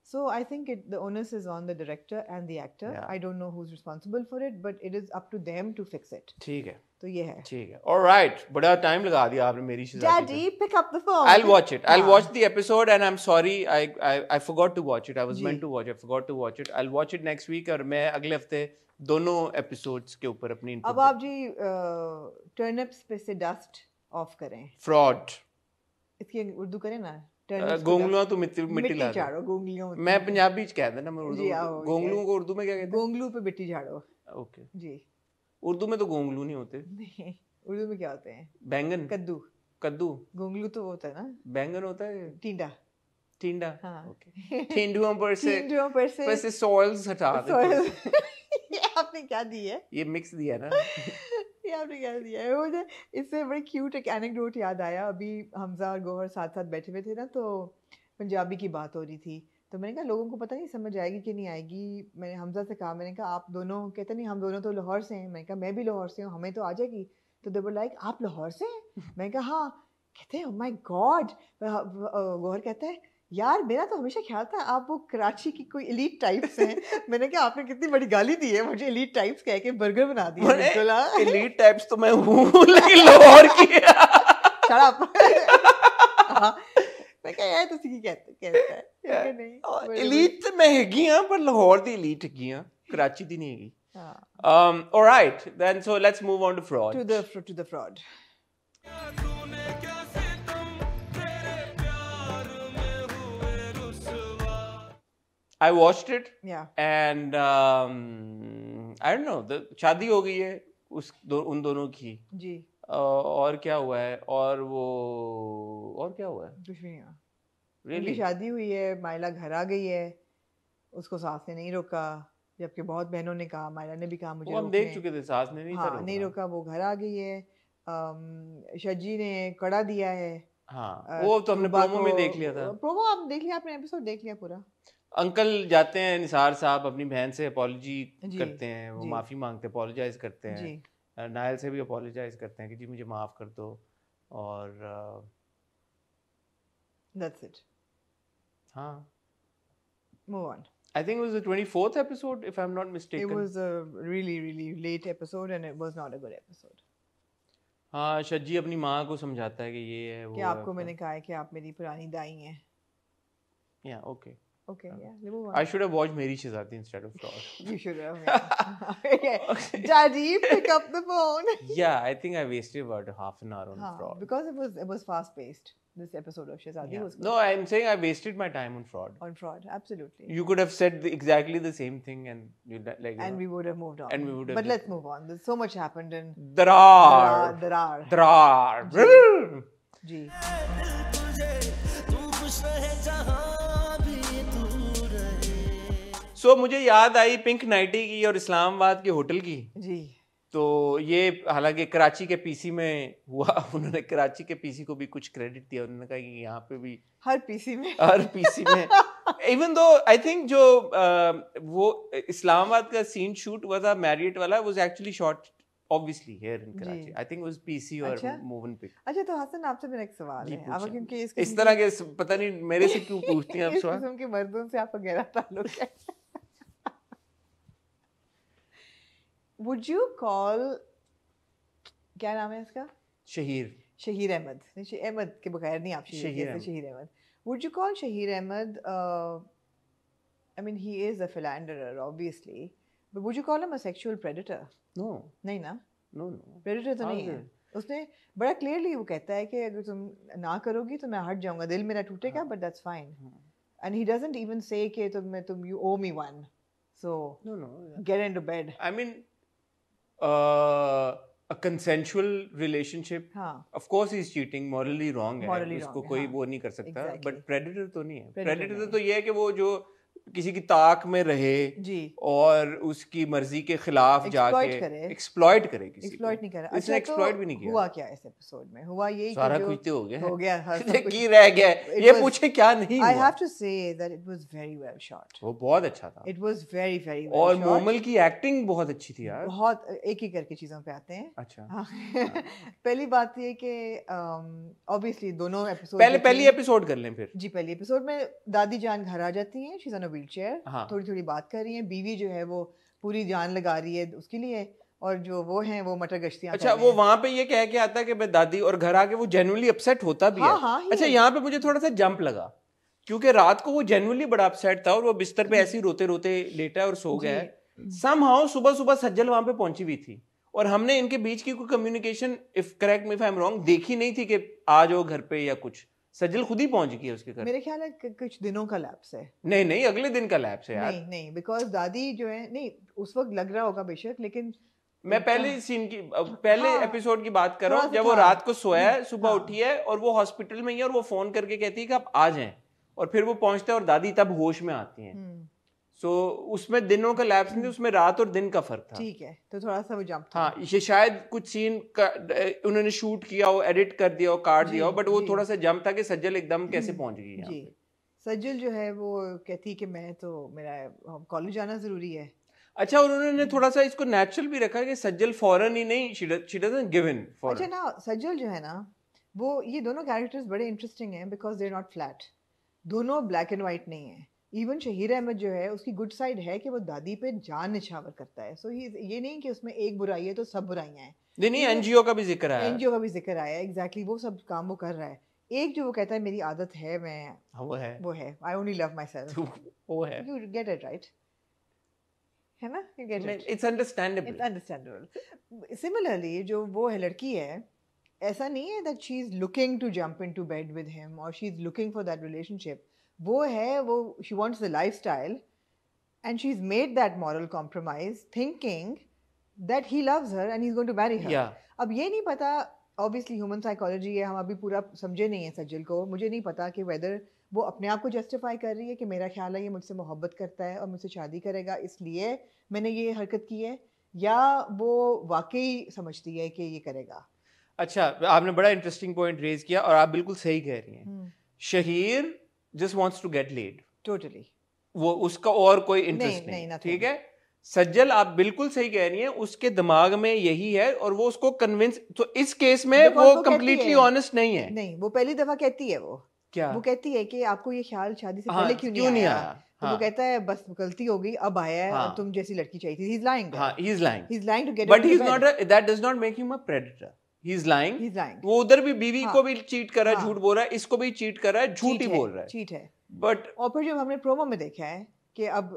[SPEAKER 2] So I think the onus is on the director and the actor. I don't know who's responsible for it, but it is up to them to fix it.
[SPEAKER 1] ठीक है,
[SPEAKER 2] तो ये है।
[SPEAKER 1] ठीक है, all right. बड़ा time लगा दिया आपने मेरी शहज़ादी।
[SPEAKER 2] Daddy, pick up the phone.
[SPEAKER 1] I'll watch it. I'll watch the episode, and I'm sorry, I forgot to watch it. I was meant to watch it. I forgot to watch it. I'll watch it next week, और मैं अगले हफ्ते दोनों episodes के ऊपर अपनी
[SPEAKER 2] अब आप जी turnips पे से dust off करें।
[SPEAKER 1] Fraud.
[SPEAKER 2] इसकी उर्दू करें ना।
[SPEAKER 1] गोंगलुआ तो मिट्टी ला दो। मैं पंजाबी कह देना, मैं उर्दू गोंगलुओं को उर्दू में क्या कहते हैं?
[SPEAKER 2] गोंगलू पे मिट्टी झाड़ो।
[SPEAKER 1] ओके
[SPEAKER 2] जी।
[SPEAKER 1] उर्दू में तो गोंगलू नहीं होते।
[SPEAKER 2] नहीं, उर्दू में क्या होते हैं?
[SPEAKER 1] बैंगन, कद्दू।
[SPEAKER 2] गोंगलू तो होता है ना,
[SPEAKER 1] बैंगन होता है। टींडा।
[SPEAKER 2] हाँ।
[SPEAKER 1] ओके। टींडुओं पर से सॉइल्स हटा दो।
[SPEAKER 2] आपने क्या दी है?
[SPEAKER 1] ये मिक्स दिया ना।
[SPEAKER 2] ये आपने क्या दिया है? मुझे इससे बड़ी क्यूट एक एनेक्डोट याद आया। अभी हमजा और गौहर साथ साथ बैठे हुए थे ना, तो पंजाबी की बात हो रही थी, तो मैंने कहा लोगों को पता नहीं समझ आएगी कि नहीं आएगी। मैंने हमजा से कहा, मैंने कहा आप दोनों, कहते नहीं हम दोनों तो लाहौर से हैं। मैंने कहा मैं भी लाहौर से हूँ, हमें तो आ जाएगी। तो दे वर लाइक आप लाहौर से हैं? मैंने कहा हाँ। कहते हैं ओह माय गॉड। गौहर कहता है यार मेरा तो हमेशा ख्याल था आप वो कराची की कोई एलीट टाइप्स हैं। मैंने कहा आपने कितनी बड़ी गाली दी है मुझे, एलीट टाइप्स कह के बर्गर बना दिया।
[SPEAKER 1] एलीट टाइप्स तो मैं हूँ, लेकिन लाहौर की।
[SPEAKER 2] Shut up. मैं कहा यार तुसी की कहता है नहीं,
[SPEAKER 1] एलीट तो मैं हैगी हां, पर लाहौर दी एलीट हैगी हां, कराची दी नहीं हैगी। Alright then, so let's move on to fraud.
[SPEAKER 2] To the fraud.
[SPEAKER 1] I watched it.
[SPEAKER 2] Yeah.
[SPEAKER 1] And I don't know. शादी हो गई है उन दोनों की
[SPEAKER 2] जी।
[SPEAKER 1] और क्या हुआ है? और क्या हुआ है?
[SPEAKER 2] कुछ नहीं हुआ।
[SPEAKER 1] Really?
[SPEAKER 2] शादी हुई है, माइला घर आ गई है, उसको सास ने नहीं रोका, जबकि बहुत बहनों ने कहा, माइला ने भी कहा मुझे।
[SPEAKER 1] हम देख चुके थे, सास ने नहीं रोका।
[SPEAKER 2] नहीं रोका, वो घर आ गई है। शजी ने कड़ा दिया है।
[SPEAKER 1] हाँ, वो तो हमने प्रोमो में देख लिया था।
[SPEAKER 2] प्रोमो आप देख लिया, आपने एपिसोड देख लिया पूरा।
[SPEAKER 1] अंकल जाते हैं, निसार साहब अपनी बहन से अपॉलॉजी करते हैं, वो माफ़ी मांगते हैं, अपोलोजाइज करते हैं। नायल से भी अपोलोजाइज करते हैं कि जी मुझे माफ़ कर दो, और
[SPEAKER 2] that's it.
[SPEAKER 1] हाँ,
[SPEAKER 2] move on.
[SPEAKER 1] I think it was the 24th episode, if I'm not mistaken.
[SPEAKER 2] It was a really late episode and it was not a good episode.
[SPEAKER 1] हाँ, शज्जी अपनी माँ को समझाता है कि ये है वो।
[SPEAKER 2] कि आपको मैंने कहा है कि आप मेरी पुरानी दाई हैं।
[SPEAKER 1] Yeah, okay.
[SPEAKER 2] Okay, yeah. Move on.
[SPEAKER 1] I should have watched Meri Shehzadi instead of Fraud.
[SPEAKER 2] You should have. Yeah. Okay. Daddy, pick up the phone.
[SPEAKER 1] Yeah, I think I wasted about half an hour on Fraud.
[SPEAKER 2] Because it was fast paced. This episode of Shehzadi was good.
[SPEAKER 1] No, I'm saying I wasted my time on Fraud.
[SPEAKER 2] On Fraud, absolutely.
[SPEAKER 1] You could have said exactly the same thing, and
[SPEAKER 2] we would have moved on.
[SPEAKER 1] And we would have.
[SPEAKER 2] But let's move on. There's so much happened in
[SPEAKER 1] Darar.
[SPEAKER 2] जी
[SPEAKER 1] सो मुझे याद आई pink nightie की और इस्लामाबाद के hotel की
[SPEAKER 2] जी।
[SPEAKER 1] तो ये हालांकि कराची के पीसी में हुआ, उन्होंने कराची के पीसी को भी कुछ क्रेडिट दिया, उन्होंने कहा कि यहाँ पे भी
[SPEAKER 2] हर पीसी में
[SPEAKER 1] इवन दो आई थिंक जो वो इस्लामाबाद का सीन शूट हुआ था मैरियट वाला was actually shot obviously here in Karachi, I think was PC और मूवमेंट पिक।
[SPEAKER 2] अच्छा तो हसन आपसे मेरा एक सवाल है, आप क्योंकि
[SPEAKER 1] इस तरह के पता नहीं मेरे से क्यों पूछती हैं आप सवाल,
[SPEAKER 2] किस्म के मर्दों से आपका गहरा ताल्लुक है। Would you call, क्या नाम है इसका? शहीर अहमद। अहमद के बगैर नहीं आप Shaheer Ahmad. Would you call Shahir Ahmed, I mean he is a philanderer obviously, but would you call him a sexual predator?
[SPEAKER 1] No.
[SPEAKER 2] नहीं ना?
[SPEAKER 1] No.
[SPEAKER 2] Predator तो नहीं है। उसने बड़ा क्लियरली वो कहता है कि अगर तुम ना करोगी तो मैं हट जाऊंगा, दिल मेरा टूटेगा, but that's fine. And he doesn't even say कि you owe me one. So get into bed.
[SPEAKER 1] I mean a consensual relationship, of course he's cheating, morally wrong है, उसको कोई वो नहीं कर सकता, but predator तो नहीं है। predator तो ये है कि वो जो किसी की ताक में रहे जी और उसकी मर्जी के खिलाफ जाके एक्सप्लॉइट करे किसी को।
[SPEAKER 2] नहीं करा,
[SPEAKER 1] इसने एक्सप्लॉइट भी नहीं किया।
[SPEAKER 2] हुआ क्या इस एपिसोड में? हुआ यही
[SPEAKER 1] सारा कुछ तो हो गया
[SPEAKER 2] हर सब
[SPEAKER 1] की रह गया, ये पूछे क्या नहीं हुआ।
[SPEAKER 2] I have to say that it was very well shot.
[SPEAKER 1] वो बहुत अच्छा था।
[SPEAKER 2] It was very very well
[SPEAKER 1] और
[SPEAKER 2] shot.
[SPEAKER 1] मोमल की एक्टिंग बहुत अच्छी थी यार।
[SPEAKER 2] बहुत एक ही करके चीजों पे आते हैं।
[SPEAKER 1] अच्छा
[SPEAKER 2] पहली बात ये कि ऑब्वियसली दोनों एपिसोड
[SPEAKER 1] पहली एपिसोड कर लें फिर।
[SPEAKER 2] जी पहली एपिसोड में दादी जान घर आ जाती हैं, she is on a wheelchair, थोड़ी बात कर रही हैं, बीवी जो है वो पूरी जान लगा रही है उसके लिए, और जो वो हैं वो मटर गश्तियां।
[SPEAKER 1] अच्छा वो वहां पे ये कह के आता है कि मैं दादी, और घर आके वो जेन्युइनली अपसेट होता भी है। अच्छा यहाँ पे मुझे थोड़ा सा जंप लगा क्योंकि रात को वो जेन्युइनली बड़ा अपसेट था और वो बिस्तर पे ऐसे ही रोते रोते लेटा है और सो गया है। समहाउ सुबह सज्जल वहां पे पहुंची हुई थी और हमने इनके बीच की कोई communication, if correct me if I am wrong, देखी नहीं थी कि आ जाओ घर पे या कुछ। सज्जल खुद ही पहुंच गई है उसके घर।
[SPEAKER 2] मेरे ख्याल है कुछ दिनों का लैप्स है।
[SPEAKER 1] नहीं अगले दिन का लैप्स है यार।
[SPEAKER 2] नहीं बिकॉज दादी जो है, नहीं उस वक्त लग रहा होगा बेशक, लेकिन
[SPEAKER 1] मैं पहले सीन की पहले एपिसोड की बात कर रहा हूँ जब वो रात को सोया है, सुबह उठी है और वो हॉस्पिटल में ही है और वो फोन करके कहती है कि आप आ जाएं, और फिर वो पहुंचते हैं और दादी तब होश में आती हैं। सो उसमें दिनों का लैप्स नहीं, उसमें रात और दिन का फर्क था।
[SPEAKER 2] ठीक है, तो थोड़ा सा वो जंप था।
[SPEAKER 1] हाँ, ये शायद कुछ सीन का उन्होंने शूट किया हो, एडिट कर दिया हो, काट दिया हो, बट वो थोड़ा सा जंप था कि सज्जल एकदम कैसे पहुंच गई यहाँ पे।
[SPEAKER 2] सज्जल जो है वो कहती कि मैं तो मेरा कॉलेज जाना जरूरी है।
[SPEAKER 1] अच्छा, और उन्होंने थोड़ा सा इसको नेचुरल भी रखा कि सज्जल फौरन ही नहीं, शी डजंट गिव इन फौरन।
[SPEAKER 2] अच्छा ना, सज्जल जो है ना वो, ये दोनों कैरेक्टर्स बड़े इंटरेस्टिंग हैं because they are not flat, दोनों ब्लैक एंड वाइट नहीं है। इवन शहीर अहमद जो है उसकी गुड साइड है कि वो दादी पे जान निछावर करता है। सो ये नहीं कि उसमें एक बुराई है तो सब बुराइयां हैं।
[SPEAKER 1] नहीं एनजीओ का भी जिक्र आया,
[SPEAKER 2] एनजीओ का भी जिक्र आया, एग्जैक्टली वो सब काम वो कर रहा है। एक जो वो कहता है मेरी आदत है, मैं वो है I only love myself,
[SPEAKER 1] वो है,
[SPEAKER 2] यू गेट इट राइट, है ना, you get it,
[SPEAKER 1] it's understandable.
[SPEAKER 2] Similarly जो वो है लड़की है, ऐसा नहीं है that she is looking to jump into bed with him और she is looking for that relationship. वो है वो she wants the lifestyle and she is made that moral compromise thinking that he loves her and he is going to marry her. अब ये नहीं पता, obviously human psychology है, हम अभी पूरा समझे नहीं है सज्जल को। मुझे नहीं पता कि वेदर वो अपने आप को जस्टिफाई कर रही है कि मेरा ख्याल है ये मुझसे मोहब्बत करता है और मुझसे शादी करेगा इसलिए मैंने ये हरकत की है, या वो वाकई समझती है कि ये करेगा।
[SPEAKER 1] अच्छा, आपने बड़ा इंटरेस्टिंग पॉइंट रेज किया और आप बिल्कुल सही कह रही हैं। Shaheer just wants to get laid.
[SPEAKER 2] Totally.
[SPEAKER 1] वो उसका और कोई इंटरेस्ट नहीं, ठीक है। सज्जल आप बिल्कुल सही कह रही हैं, उसके दिमाग में यही है और वो उसको कन्विंस, तो इस केस में वो कंप्लीटली ऑनेस्ट नहीं है।
[SPEAKER 2] नहीं, वो पहली दफा कहती है, वो
[SPEAKER 1] क्या
[SPEAKER 2] वो कहती है कि आपको ये ख्याल शादी से पहले क्यों नहीं आया? तो वो कहता है बस गलती हो गई, अब आया है और तुम जैसी लड़की चाहिए थी। He's lying. He's lying to get.
[SPEAKER 1] But he's not. That does not make him a predator. He's lying. वो उधर भी बीवी को भी चीट कर रहा है, झूठ बोल रहा है, इसको भी चीट कर रहा है, झूठ ही बोल रहा है,
[SPEAKER 2] चीट है।
[SPEAKER 1] बट
[SPEAKER 2] और फिर जब हमने प्रोमो में देखा है कि अब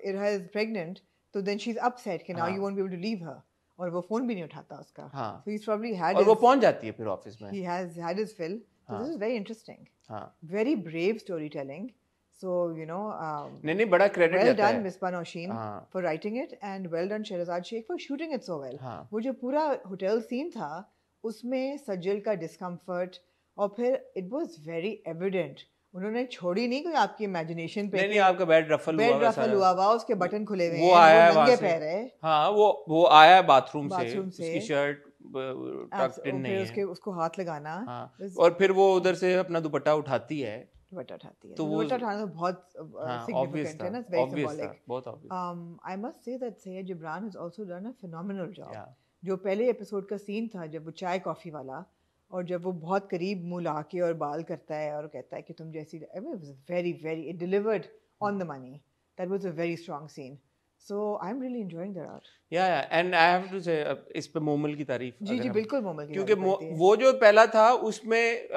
[SPEAKER 2] इरहा इज प्रेग्नेंट, तो देन शी इज अपसेट कि now you won't be able to leave her, और वो फोन भी नहीं उठाता उसका। सो ही प्रोबब्ली हैड,
[SPEAKER 1] और वो पहुंच जाती है फिर ऑफिस में,
[SPEAKER 2] he has had his fill. So this is very interesting, very brave story telling. So you know,
[SPEAKER 1] नहीं बड़ा credit
[SPEAKER 2] well done Misbah Nausheen for writing it and well done Shehrazad Sheikh for shooting it so well. वो जो पूरा hotel scene था उसमें सज्जल का discomfort और फिर इट वाज वेरी एविडेंट, उन्होंने छोड़ी नहीं कोई आपकी इमेजिनेशन पे।
[SPEAKER 1] नहीं, आपका बेड रफल
[SPEAKER 2] हुआ उसके बटन खुले हुए
[SPEAKER 1] वो
[SPEAKER 2] हैं,
[SPEAKER 1] आया
[SPEAKER 2] वो नंगे पैर है।
[SPEAKER 1] हाँ, वो आया है बाथरूम से, उसकी शर्ट टक्ड इन नहीं है,
[SPEAKER 2] उसको हाथ लगाना।
[SPEAKER 1] हाँ, और फिर वो उधर से अपना दुपट्टा उठाती है,
[SPEAKER 2] तो दुपट्टा उठाना तो बहुत सिग्निफिकेंट है ना, इट्स वेरी सिंबॉलिक,
[SPEAKER 1] बहुत obvious.
[SPEAKER 2] I must say that Syed Jibran has also done a phenomenal job. जो पहले एपिसोड का सीन था जब वो चाय कॉफी वाला, और जब वो बहुत करीब मुंह ला के और बाल करता है और कहता है कि तुम जैसी, I mean it was very it delivered on the money, that was a very strong scene. So I'm really enjoying that art.
[SPEAKER 1] Yeah, and I have to say इस पे मोमल की तारीफ,
[SPEAKER 2] जी बिल्कुल मोमल की,
[SPEAKER 1] क्योंकि वो जो पहला था उसमें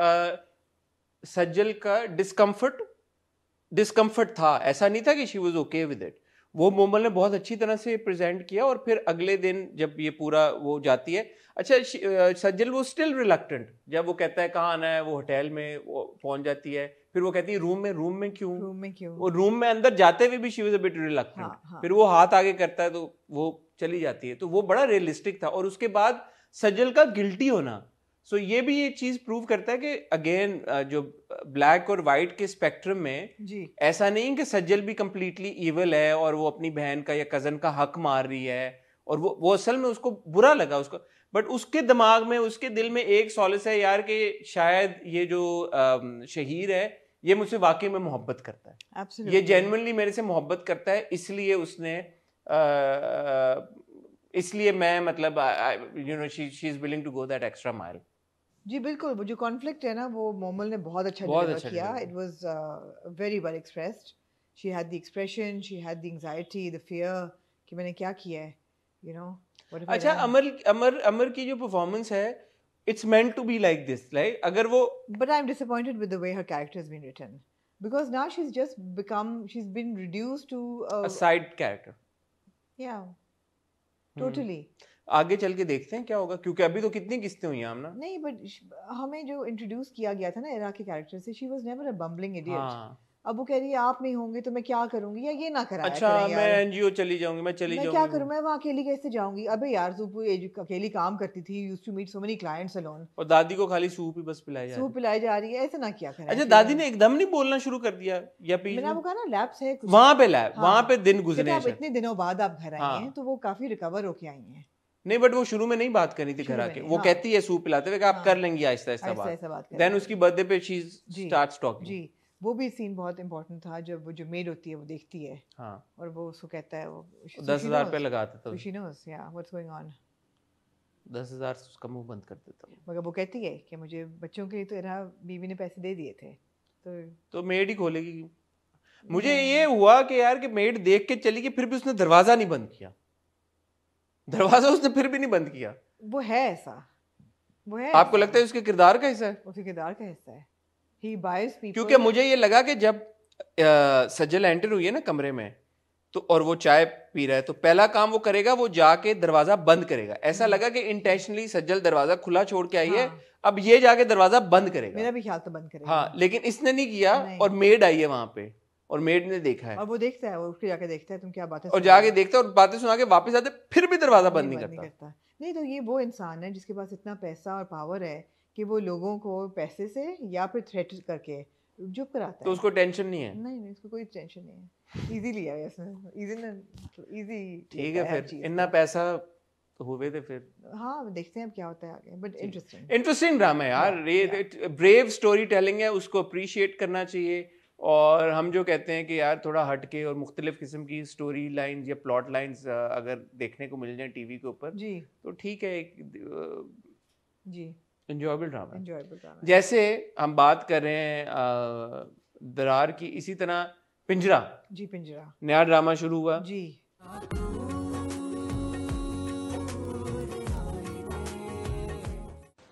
[SPEAKER 1] सज्जल का डिस्कम्फर्ट था, ऐसा नहीं था कि she was okay with it. वो मोमल ने बहुत अच्छी तरह से प्रेजेंट किया, और फिर अगले दिन जब ये पूरा वो जाती है, अच्छा सज्जल वो स्टिल रिलक्टेंट, जब वो कहता है कहाँ आना है, वो होटल में वो पहुंच जाती है, फिर वो कहती है रूम में क्यों, वो रूम में अंदर जाते हुए भी she was a bit reluctant, फिर वो हाथ आगे करता है तो वो चली जाती है, तो वो बड़ा रियलिस्टिक था। और उसके बाद सज्जल का गिल्टी होना, सो ये भी ये चीज प्रूव करता है कि अगेन जो ब्लैक और वाइट के स्पेक्ट्रम में
[SPEAKER 2] जी,
[SPEAKER 1] ऐसा नहीं कि सज्जल भी कंप्लीटली इविल है और वो अपनी बहन का या कजन का हक मार रही है, और वो असल में उसको बुरा लगा उसको, बट उसके दिमाग में, उसके दिल में एक सॉलिस है यार कि शायद ये जो शहीर है ये मुझसे वाकई में मोहब्बत करता है,
[SPEAKER 2] Absolutely.
[SPEAKER 1] ये जेन्युइनली मेरे से मोहब्बत करता है, इसलिए उसने इसलिए मैं मतलब you know she is willing to go that extra mile.
[SPEAKER 2] जी बिल्कुल, वो जो कॉन्फ्लिक्ट है ना वो मोमल ने बहुत अच्छा डिलीवर किया। It was very well expressed, she had the expression, she had the anxiety, the fear कि मैंने क्या किया है, यू नो।
[SPEAKER 1] अच्छा, अमर की जो परफॉर्मेंस है, it's meant to be like this, like अगर वो,
[SPEAKER 2] but I am disappointed with the way her character has been written, because now she is just become, she is been reduced to
[SPEAKER 1] a side character.
[SPEAKER 2] या totally.
[SPEAKER 1] आगे चल के देखते हैं क्या होगा, क्योंकि अभी तो कितनी किस्तें हुई हैं हमने।
[SPEAKER 2] नहीं, बट हमें जो इंट्रोड्यूस किया गया था ना इरा के कैरेक्टर से, she was never a bumbling idiot. अब वो कह रही है आप नहीं होंगे तो मैं क्या करूंगी, या ये ना कराया
[SPEAKER 1] अच्छा
[SPEAKER 2] करें यार,
[SPEAKER 1] मैं एनजीओ चली जाऊंगी, मैं
[SPEAKER 2] क्या करूं, मैं वहाँ अकेली कैसे जाऊंगी। अबे यार सूप अकेली काम करती थी, used to meet so many clients alone,
[SPEAKER 1] और दादी को खाली सूप ही बस पिलाई जा
[SPEAKER 2] रही है, ऐसे ना किया करें।
[SPEAKER 1] अच्छा, दादी ने एकदम नहीं बोलना शुरू कर दिया, या
[SPEAKER 2] मैंने आपको कहा ना लैप्स है
[SPEAKER 1] वहां पे लैब, वहां पे दिन गुजरे,
[SPEAKER 2] आप इतने दिनों बाद आप घर आई हैं तो वो काफी रिकवर होके आई हैं।
[SPEAKER 1] नहीं, बट वो शुरू में नहीं बात करी थी घर आके, वो कहती है सूप पिलाते हुए आप कर लेंगी आहिस्ता आहिस्ता बात, देन उसकी बर्थडे पे शी स्टार्ट्स टॉकिंग।
[SPEAKER 2] जी, वो भी सीन बहुत इंपॉर्टेंट था, जब वो जो मेड होती है वो देखती है, हाँ, और वो उसको कहता है वो
[SPEAKER 1] 10,000 रुपए लगाता था,
[SPEAKER 2] शी नोस या व्हाट्स गोइंग ऑन,
[SPEAKER 1] 10,000 उसका मुंह बंद कर देता।
[SPEAKER 2] मगर वो कहती है कि मुझे बच्चों के लिए तो इरा बीवी ने पैसे दे दिए थे,
[SPEAKER 1] तो मेड ही खोलेगी। मुझे ये हुआ कि यार कि मेड देख के चली गई, फिर भी उसने दरवाजा नहीं बंद किया, दरवाजा उसने फिर भी नहीं बंद किया।
[SPEAKER 2] वो है ऐसा, वो है,
[SPEAKER 1] आपको लगता है उसके किरदार का हिस्सा है?
[SPEAKER 2] उसके किरदार का हिस्सा है, ही बायस पीपल।
[SPEAKER 1] क्योंकि मुझे ये लगा कि जब सज्जल एंटर हुई है ना कमरे में, तो और वो चाय पी रहा है, तो पहला काम वो करेगा वो जाके दरवाजा बंद करेगा, ऐसा लगा कि इंटेंशनली सज्जल दरवाजा खुला छोड़ के आई है, अब ये जाके दरवाजा बंद करेगा,
[SPEAKER 2] मेरा भी ख्याल तो बंद करेगा,
[SPEAKER 1] हाँ, लेकिन इसने नहीं किया, और मेड आई है वहां पे, और मेड ने देखा है,
[SPEAKER 2] और वो देखता है, वो उसके जाके देखता है तुम क्या बातें,
[SPEAKER 1] और जाके देखता है और बातें सुना के वापस आते, फिर भी दरवाजा बंद नहीं करता।
[SPEAKER 2] नहीं, तो ये वो इंसान है जिसके पास इतना पैसा और पावर है कि वो लोगों को पैसे से या फिर थ्रेट करके चुप कराता है,
[SPEAKER 1] तो उसको टेंशन नहीं है।
[SPEAKER 2] नहीं, उसको कोई टेंशन नहीं है, इजीली है इजी,
[SPEAKER 1] ठीक है, फिर इतना पैसा तो हुए थे फिर,
[SPEAKER 2] हाँ देखते हैं अब क्या होता है आगे, बट
[SPEAKER 1] इंटरेस्टिंग ड्रामा है यार, ये ब्रेव स्टोरी टेलिंग है, उसको अप्रिशिएट करना चाहिए, और हम जो कहते हैं कि यार थोड़ा हटके और मुख्तलिफ किस्म की स्टोरी लाइंस या प्लॉट लाइंस अगर देखने को मिल जाए टीवी के ऊपर
[SPEAKER 2] जी,
[SPEAKER 1] तो ठीक है,
[SPEAKER 2] जी
[SPEAKER 1] एंजॉयबल ड्रामा। जैसे हम बात कर रहे हैं दरार की, इसी तरह पिंजरा नया ड्रामा शुरू हुआ
[SPEAKER 2] जी,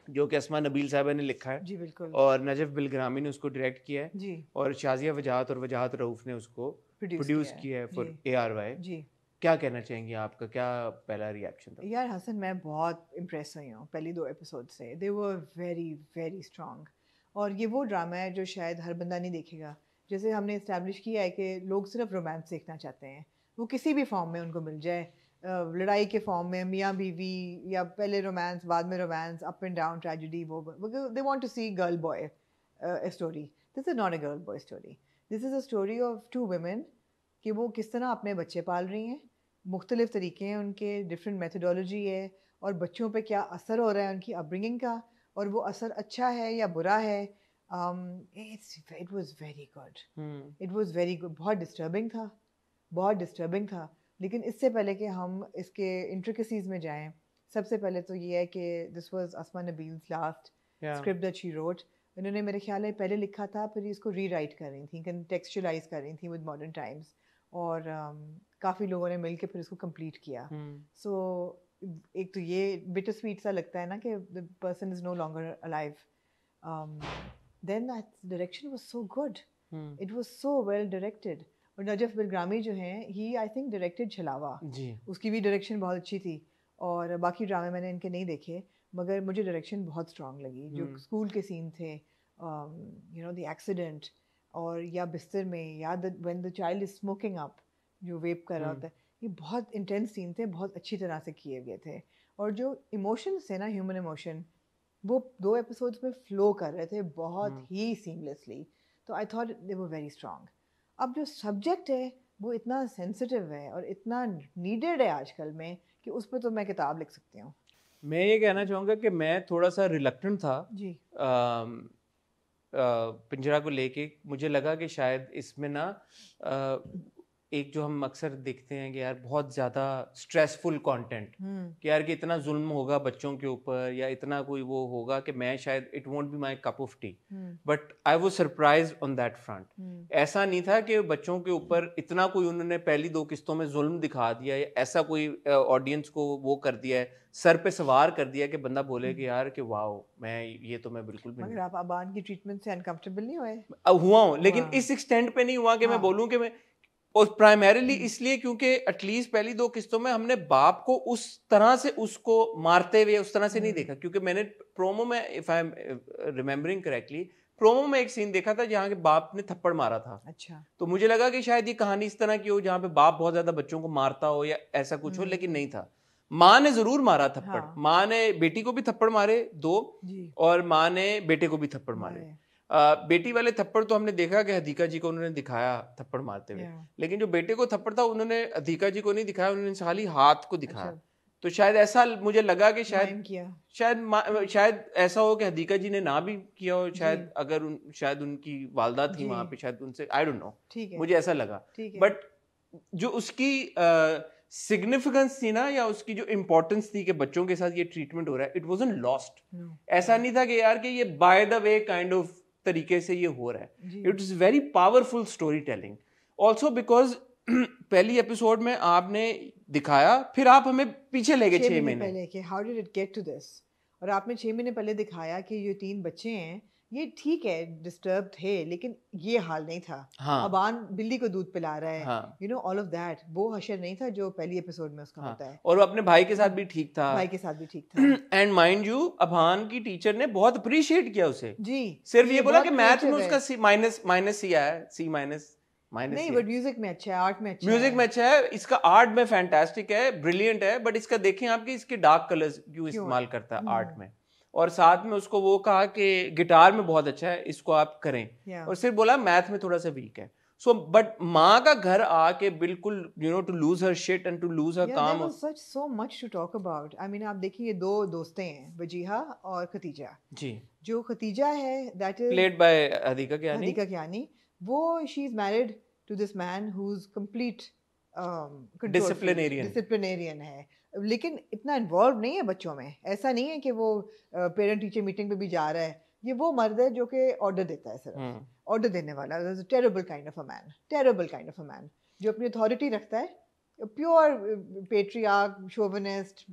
[SPEAKER 1] जो कि अस्मा नबील साहबा ने लिखा है
[SPEAKER 2] जी, बिल्कुल,
[SPEAKER 1] और नजफ बिलग्रामी ने उसको डायरेक्ट किया है
[SPEAKER 2] जी,
[SPEAKER 1] और शाजिया वजाहत और वजाहत रऊफ ने उसको प्रोड्यूस किया है फॉर ARY जी। क्या कहना चाहेंगे, आपका क्या पहला रिएक्शन था?
[SPEAKER 2] यार हसन, मैं बहुत इम्प्रेस हुई हूँ पहली 2 एपिसोड से, दे वर वेरी वेरी स्ट्रॉन्ग, और ये वो ड्रामा है जो शायद हर बंदा नहीं देखेगा। जैसे हमने इस्टेब्लिश किया है कि लोग सिर्फ रोमांस देखना चाहते हैं, वो किसी भी फॉर्म में उनको मिल जाए, लड़ाई के फॉर्म में मियाँ बीवी या पहले रोमांस बाद में romance up and down tragedy वो they want to see girl boy story. This is not a girl boy story. This is a story of two women कि वो किस तरह अपने बच्चे पाल रही हैं. मुख्तलिफ तरीके हैं उनके, डिफरेंट मेथडोलॉजी है और बच्चों पे क्या असर हो रहा है उनकी अपब्रिंगिंग का और वो असर अच्छा है या बुरा है. It was very good. It was very good. बहुत डिस्टर्बिंग था. लेकिन इससे पहले कि हम इसके इंट्रिकेसीज में जाएं, सबसे पहले तो ये है कि this was Asma Nabeel's last script that she wrote. इन्होंने मेरे ख्याल है पहले लिखा था, फिर इसको रीराइट कर रही थी, कंटेक्चुअलाइज कर रही थी विद मॉडर्न टाइम्स और काफ़ी लोगों ने मिल के फिर इसको कंप्लीट किया. सो एक तो ये बिटर स्वीट सा लगता है ना कि the person is no longer alive. Then that direction was so good. It was so well directed. और नजफ बिलग्रामी जो हैं, ही आई थिंक डायरेक्टेड छलावा जी, उसकी भी डायरेक्शन बहुत अच्छी थी. और बाकी ड्रामे मैंने इनके नहीं देखे, मगर मुझे डायरेक्शन बहुत स्ट्रांग लगी. जो स्कूल के सीन थे, यू नो द एक्सीडेंट, और या बिस्तर में, या when the child is smoking up, जो वेप कर रहा होता है, ये बहुत इंटेंस सीन थे, बहुत अच्छी तरह से किए गए थे. और जो इमोशंस थे ना, ह्यूमन इमोशन, वो 2 एपिसोड्स में फ्लो कर रहे थे बहुत ही सीमलेसली. तो I thought they were very strong. अब जो सब्जेक्ट है वो इतना सेंसिटिव है और इतना नीडेड है आजकल में कि उस पर तो मैं किताब लिख सकती हूँ.
[SPEAKER 1] मैं ये कहना चाहूँगा कि मैं थोड़ा सा रिलक्टेंट था जी पिंजरा को लेके. मुझे लगा कि शायद इसमें ना एक जो हम अक्सर देखते हैं कि यार बहुत ज़्यादा स्ट्रेसफुल कंटेंट, कि यार कि इतना जुल्म होगा बच्चों के ऊपर या इतना कोई वो होगा कि मैं शायद it won't be my cup of T. But I was surprised on that front. ऐसा नहीं था कि बच्चों के ऊपर इतना कोई उन्होंने पहली 2 किस्तों में जुल्म दिखा दिया या ऐसा कोई ऑडियंस को वो कर दिया है, सर पे सवार कर दिया कि बंदा बोले कि यार कि वाओ, मैं ये तो मैं बिल्कुल भी
[SPEAKER 2] नहीं. मगर आप अबान की ट्रीटमेंट से अनकंफर्टेबल नहीं हुए?
[SPEAKER 1] हुआ हूँ, लेकिन इस एक्सटेंट पे नहीं हुआ कि मैं बोलूँ कि मैं, और प्राइमरीली इसलिए क्योंकि एटलीस्ट पहली 2 किस्तों में हमने बाप को उस तरह से उसको मारते हुए उस तरह से नहीं देखा. क्योंकि मैंने प्रोमो में, if I am remembering correctly, promo में एक सीन देखा था जहाँ के बाप ने थप्पड़ मारा था. अच्छा. तो मुझे लगा कि शायद ये कहानी इस तरह की हो जहाँ पे बाप बहुत ज्यादा बच्चों को मारता हो या ऐसा कुछ हो, लेकिन नहीं था. माँ ने जरूर मारा थप्पड़. माँ ने बेटी को भी थप्पड़ मारे 2 और माँ ने बेटे को भी थप्पड़ मारे. बेटी वाले थप्पड़ तो हमने देखा कि हदीका जी को उन्होंने दिखाया थप्पड़ मारते हुए, लेकिन जो बेटे को थप्पड़ था उन्होंने हदीका जी को नहीं दिखाया, उन्होंने खाली हाथ को दिखाया. तो शायद ऐसा मुझे लगा कि शायद ऐसा हो कि हदीका जी ने ना भी किया हो, शायद अगर शायद उनकी वालदा थी वहां पे, शायद उनसे, आई डोंट नो, मुझे ऐसा लगा. बट जो उसकी सिग्निफिकेंस थी ना, या उसकी जो इंपॉर्टेंस थी कि बच्चों के साथ ये ट्रीटमेंट हो रहा है, इट वाजंट लॉस्ट. ऐसा नहीं था कि यार कि ये by the way kind of तरीके से ये हो रहा है. It is very powerful story telling also, because पहली एपिसोड में आपने दिखाया, फिर आप हमें पीछे ले गए 6 महीने
[SPEAKER 2] पहले कि how did it get to this, और आपने 6 महीने पहले दिखाया कि ये 3 बच्चे हैं, ये ठीक है डिस्टर्ब थे, लेकिन ये हाल नहीं था. हाँ. अबान बिल्ली को दूध पिला रहा है, you know all of that, वो हशर नहीं था जो पहली एपिसोड में उसका होता है.
[SPEAKER 1] और वो अपने भाई के साथ भी ठीक था.
[SPEAKER 2] भाई के साथ भी ठीक था.
[SPEAKER 1] एंड माइंड यू, अबान की टीचर ने बहुत अप्रिशिएट किया उसे जी. सिर्फ ये बोला कि मैथ में उसका C- माइनस ही आया, C-
[SPEAKER 2] नहीं, बट म्यूजिक में अच्छा है, आर्ट में अच्छा है.
[SPEAKER 1] म्यूजिक में अच्छा है, इसका आर्ट में फैंटास्टिक है, ब्रिलियंट है. बट इसका देखें आपकी इसके डार्क कलर्स क्यों इस्तेमाल करता है आर्ट में. और साथ में उसको वो कहा कि गिटार में बहुत अच्छा है, इसको आप करें. और सिर्फ बोला मैथ में थोड़ा सा वीक है. सो बट माँ का घर आके बिल्कुल, you know, to lose her shit and to lose her काम.
[SPEAKER 2] Such so much to talk about. I mean आप देखिए, ये 2 दोस्तें हैं, वजीहा और खतीजा जी. जो खतीजा है, that is
[SPEAKER 1] played by Hadiqa
[SPEAKER 2] Kiani. वो she is married to this man who is complete disciplinarian है, लेकिन इतना इन्वॉल्व नहीं है बच्चों में. ऐसा नहीं है कि वो पेरेंट टीचर मीटिंग पे भी जा रहा है. ये वो मर्द है जो कि ऑर्डर देता है, सिर्फ ऑर्डर देने वाला. Terrible kind of a man जो अपनी अथॉरिटी रखता है. Pure patriarch, chauvinist,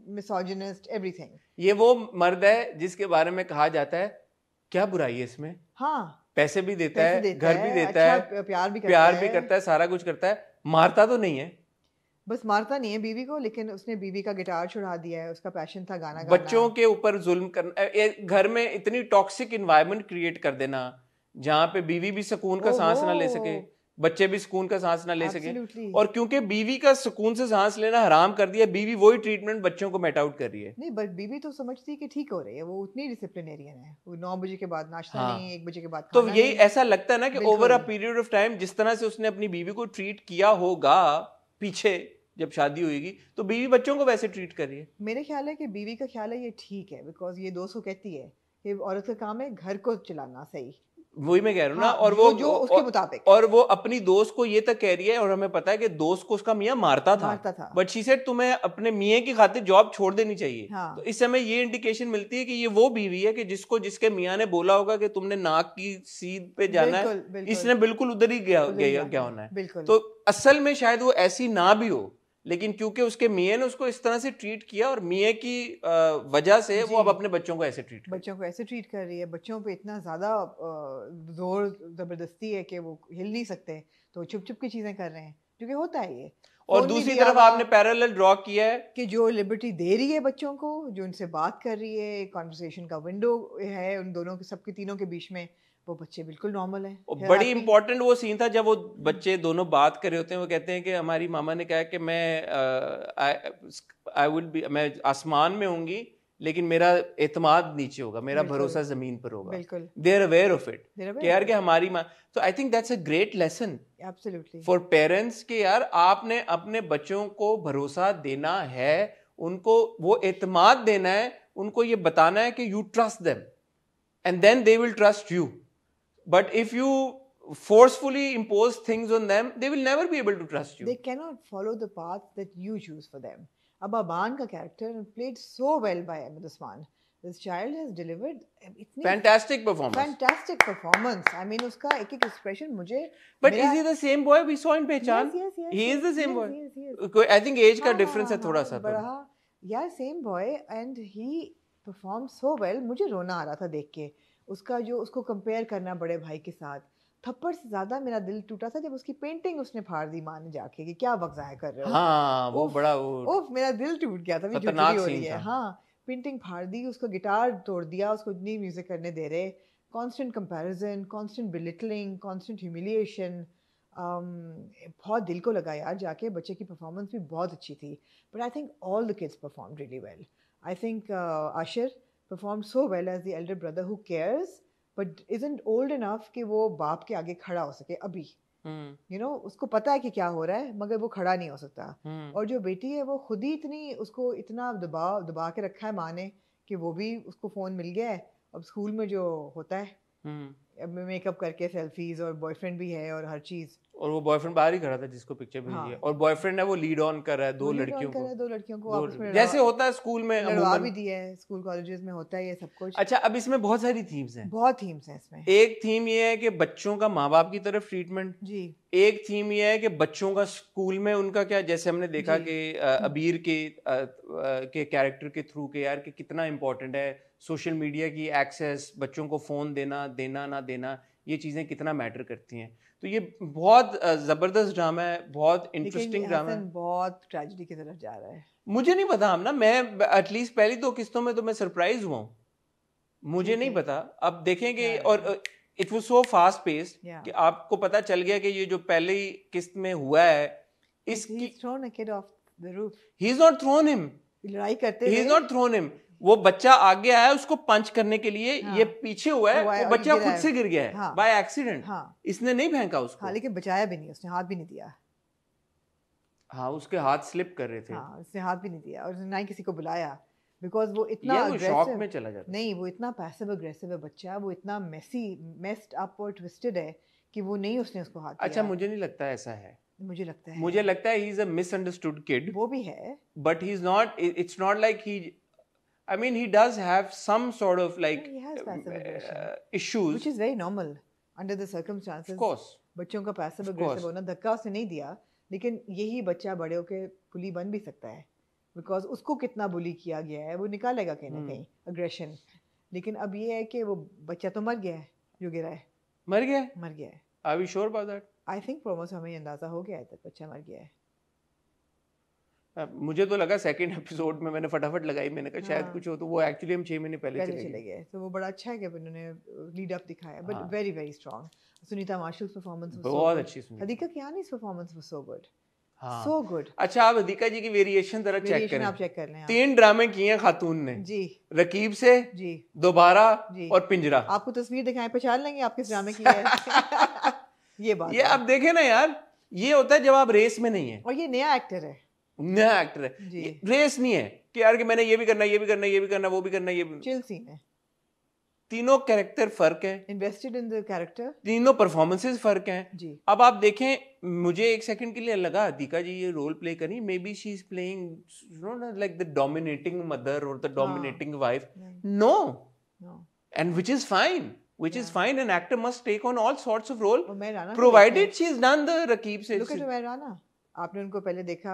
[SPEAKER 2] misogynist, everything.
[SPEAKER 1] ये वो मर्द है जिसके बारे में कहा जाता है क्या बुराई है इसमें. हाँ, पैसे भी देता है, घर भी देता है, प्यार भी करता है, सारा कुछ करता है. मारता तो नहीं है,
[SPEAKER 2] बस मारता नहीं है बीवी को, लेकिन उसने बीवी का गिटार छुड़ा दिया है. उसका पैशन था गाना गाना.
[SPEAKER 1] बच्चों के ऊपर जुल्म करना, घर में इतनी टॉक्सिक एनवायरनमेंट क्रिएट कर देना जहाँ पे बीवी भी सुकून का सांस ना ले सके. बच्चे भी सुकून का सांस ना ले सके।
[SPEAKER 2] Absolutely.
[SPEAKER 1] और क्योंकि बीवी का सुकून से सांस लेना हराम कर दिया, बीवी वही ट्रीटमेंट बच्चों को मेट आउट कर रही है।
[SPEAKER 2] नहीं, बट बीवी तो समझती है कि ठीक हो रही है, वो उतनी डिसिप्लिनेरियन है, वो 9 बजे के बाद नाश्ता
[SPEAKER 1] हाँ।
[SPEAKER 2] नहीं, 1 बजे के बाद
[SPEAKER 1] तो
[SPEAKER 2] खाना
[SPEAKER 1] यही
[SPEAKER 2] नहीं।
[SPEAKER 1] ऐसा लगता है ना कि over a period of time जिस तरह से उसने अपनी बीवी को ट्रीट किया होगा पीछे जब शादी हुएगी, तो बीवी बच्चों को वैसे ट्रीट कर रही है।
[SPEAKER 2] मेरे ख्याल है कि बीवी का ख्याल है ये ठीक है, बिकॉज ये दोस्त को कहती है कि औरत का काम है घर को चलाना सही।
[SPEAKER 1] वही मैं कह रहा हूँ ना।
[SPEAKER 2] हाँ,
[SPEAKER 1] और वो
[SPEAKER 2] जो उसके मुताबिक,
[SPEAKER 1] और वो अपनी दोस्त को ये तक कह रही है, और हमें पता है कि दोस्त को उसका मियाँ मारता था। बट शी सेड तुम्हें अपने मियाँ की खातिर जॉब छोड़ देनी चाहिए।
[SPEAKER 2] हाँ।
[SPEAKER 1] तो इस समय ये इंडिकेशन मिलती है कि ये वो बीवी है कि जिसके मियाँ ने बोला होगा कि तुमने नाक की सीध पे जाना है, इसने बिल्कुल उधर ही गया होना है। तो असल में शायद वो ऐसी ना भी हो, लेकिन क्योंकि उसके मियाँ ने उसको इस तरह से ट्रीट किया और मियाँ की वजह से वो अब अपने बच्चों को ऐसे ट्रीट
[SPEAKER 2] कर रही है। बच्चों पे इतना ज़्यादा जोर ज़बरदस्ती है कि वो हिल नहीं सकते, तो छुप छुप की चीज़ें कर रहे हैं, क्योंकि होता है ये।
[SPEAKER 1] और दूसरी तरफ आपने पैरेलल ड्रॉ किया है
[SPEAKER 2] कि जो लिबर्टी दे रही है बच्चों को, जो उनसे बात कर रही है, कॉन्वर्सेशन का विंडो है उन दोनों के, सबके तीनों के बीच में, वो बच्चे बिल्कुल नॉर्मल है।
[SPEAKER 1] बड़ी इंपॉर्टेंट वो सीन था जब वो बच्चे दोनों बात कर रहे होते हैं। वो कहते हैं कि हमारी मामा ने कहा कि मैं आसमान में होंगी लेकिन मेरा एतमाद नीचे होगा, मेरा भरोसा जमीन पर होगा। They are aware of it कि यार कि हमारी माँ। तो I think that's a great lesson for parents कि यार आपने अपने बच्चों को भरोसा देना है, उनको वो एतमाद देना है, उनको ये बताना है कि you trust them and then they will trust you. But if you forcefully impose things on them, they will never be able to trust you.
[SPEAKER 2] They cannot follow the path that you choose for them. Abba Ban ka character played so well by Ahmed Usman. This child has delivered
[SPEAKER 1] fantastic performance.
[SPEAKER 2] Fantastic performance. I mean, uska ek expression mujhe.
[SPEAKER 1] But is he the same boy we saw in Pehchan?
[SPEAKER 2] Yes.
[SPEAKER 1] He is the same boy. I think age ka difference hai thoda sa.
[SPEAKER 2] Yeah, same boy, and he performed so well. मुझे रोना आ रहा था देख के। उसका जो उसको compare करना बड़े भाई के साथ, थप्पड़ से ज्यादा मेरा दिल टूटा था जब उसकी पेंटिंग उसने फाड़ दी माँ ने जाके कि क्या वक्त ज़ाया कर रहे हो।
[SPEAKER 1] हाँ, वो बड़ा
[SPEAKER 2] मेरा दिल टूट गया था।
[SPEAKER 1] खतरनाक सीन था।
[SPEAKER 2] हाँ, पेंटिंग फाड़ दी, उसका गिटार तोड़ दिया, उसको नहीं म्यूजिक करने दे रहे, constant comparison, constant belittling, constant humiliation. बहुत दिल को लगा यार जाके। बच्चे की परफॉर्मेंस भी बहुत अच्छी थी, but I think all the kids performed really well. I think Ashir performed so well as the elder brother who cares but isn't old enough कि वो बाप के आगे खड़ा हो सके अभी। You know, उसको पता है कि क्या हो रहा है मगर वो खड़ा नहीं हो सकता। और जो बेटी है वो खुद ही इतनी, उसको इतना दबा के रखा है माँ ने कि वो भी, उसको फ़ोन मिल गया है। अब स्कूल में जो होता है मेकअप करके सेल्फीज, और बॉयफ्रेंड भी है और हर चीज़, और
[SPEAKER 1] वो बॉयफ्रेंड बाहर ही खड़ा था जिसको पिक्चर भेजी है। और बॉयफ्रेंड है वो लीड ऑन कर रहा है दो लड़कियों को
[SPEAKER 2] आपस में,
[SPEAKER 1] जैसे होता है स्कूल में,
[SPEAKER 2] लड़वा भी दिया है, स्कूल कॉलेजेस में होता है ये सब कुछ।
[SPEAKER 1] अच्छा, अब इसमें बहुत सारी थीम्स हैं।
[SPEAKER 2] बहुत थीम्स हैं इसमें।
[SPEAKER 1] एक थीम ये है कि बच्चों का माँ बाप की तरफ ट्रीटमेंट
[SPEAKER 2] जी।
[SPEAKER 1] एक थीम ये है कि बच्चों का स्कूल में उनका क्या, जैसे हमने देखा कि अबीर के कैरेक्टर के थ्रू के यार कि कितना इंपॉर्टेंट है सोशल मीडिया की एक्सेस, बच्चों को फोन देना ना देना, ये चीजें कितना मैटर करती हैं। तो ये बहुत जबरदस्त ड्रामा है, बहुत इंटरेस्टिंग ड्रामा है,
[SPEAKER 2] बहुत ट्रेजेडी की तरफ जा रहा है।
[SPEAKER 1] मुझे नहीं पता, हम ना, मैं एटलीस्ट पहली 2 किस्तों में तो मैं सरप्राइज हुआ हूँ, मुझे नहीं पता, अब देखेंगे। और it was so fast paced कि आपको पता चल गया कि ये जो पहली किस्त में हुआ है, इसकी
[SPEAKER 2] thrown a kid off the roof,
[SPEAKER 1] he is not thrown him,
[SPEAKER 2] लड़ाई करते
[SPEAKER 1] he is not thrown him, वो बच्चा आगे आया उसको पंच करने के लिए, ये पीछे हुआ है, वो बच्चा खुद से गिर गया है बाय एक्सीडेंट। इसने नहीं फेंका उसको।
[SPEAKER 2] हाँ, लेकिन बचाया भी नहीं, उसने हाथ भी नहीं दिया।
[SPEAKER 1] हाँ, उसके हाथ स्लिप कर रहे थे।
[SPEAKER 2] हाँ, उसने हाथ भी नहीं दिया और ना ही किसी को बुलाया, बिकॉज वो इतना
[SPEAKER 1] शॉक में चला जाता।
[SPEAKER 2] नहीं, वो इतना पैसिव अग्रेसिव है बच्चा, वो इतना मेस्ड अप और ट्विस्टेड है कि वो नहीं, उसने उसको हाथ दिया।
[SPEAKER 1] अच्छा, मुझे नहीं लगता ऐसा है,
[SPEAKER 2] मुझे लगता है
[SPEAKER 1] he is a misunderstood kid.
[SPEAKER 2] वो भी है,
[SPEAKER 1] but he is not, it's not like he, I mean, he does have some sort of like issues,
[SPEAKER 2] which is very normal under the circumstances.
[SPEAKER 1] Of course,
[SPEAKER 2] बच्चों का passive aggressive होना, धक्का उसने नहीं दिया, लेकिन यही बच्चा बड़े होके बुली बन भी सकता है, बिकॉज उसको कितना बुली किया गया है, वो निकालेगा कहीं ना कहीं अग्रेशन। लेकिन अब ये है कि वो बच्चा तो मर गया है, जो गिरा है मर गया है।
[SPEAKER 1] Are we sure about that?
[SPEAKER 2] I think promo से हमें अंदाजा हो गया है तक बच्चा मर गया है।
[SPEAKER 1] मुझे तो लगा सेकंड एपिसोड में, मैंने फटाफट लगाई, मैंने कहा शायद कुछ हो, तो वो एक्चुअली हम 6 महीने पहले चले गए।
[SPEAKER 2] तो वो बड़ा अच्छा है कि उन्होंने लीड अप दिखाया, but very very strong. Sunita marshals performance
[SPEAKER 1] बहुत अच्छी Sunita.
[SPEAKER 2] Hadika कियानी's performance was so good.
[SPEAKER 1] हाँ
[SPEAKER 2] so good.
[SPEAKER 1] अच्छा आप हदीका जी की वेरिएशन जरा चेक करें।
[SPEAKER 2] आप चेक कर लें।
[SPEAKER 1] 3 ड्रामे किए हैं खातून ने
[SPEAKER 2] जी,
[SPEAKER 1] रकीब से
[SPEAKER 2] जी,
[SPEAKER 1] दोबारा
[SPEAKER 2] जी,
[SPEAKER 1] और पिंजरा।
[SPEAKER 2] आपको तस्वीर दिखाएं पहचान लेंगे आप किस ड्रामे की है। ये बात
[SPEAKER 1] ये आप देखें ना यार, ये होता है जब आप रेस में नहीं है।
[SPEAKER 2] और ये नया एक्टर है,
[SPEAKER 1] नया एक्टर है, रेस नहीं है कि यार कि मैंने ये भी करना, ये भी करना, ये भी करना, वो भी करना, ये भी।
[SPEAKER 2] चिल सीन है।
[SPEAKER 1] तीनों कैरेक्टर फर्क है,
[SPEAKER 2] इन्वेस्टेड इन द कैरेक्टर,
[SPEAKER 1] तीनों परफॉर्मेंसेस फर्क हैं
[SPEAKER 2] जी।
[SPEAKER 1] अब आप देखें, मुझे एक सेकंड के लिए लगा दीका जी ये रोल प्ले करी, may be she is playing you know like the dominating mother और the dominating wife. No, and which is fine, which is fine. An actor must take on all sorts of role provided she has done the Rakib se.
[SPEAKER 2] Look at Umair Rana, आपने उनको पहले देखा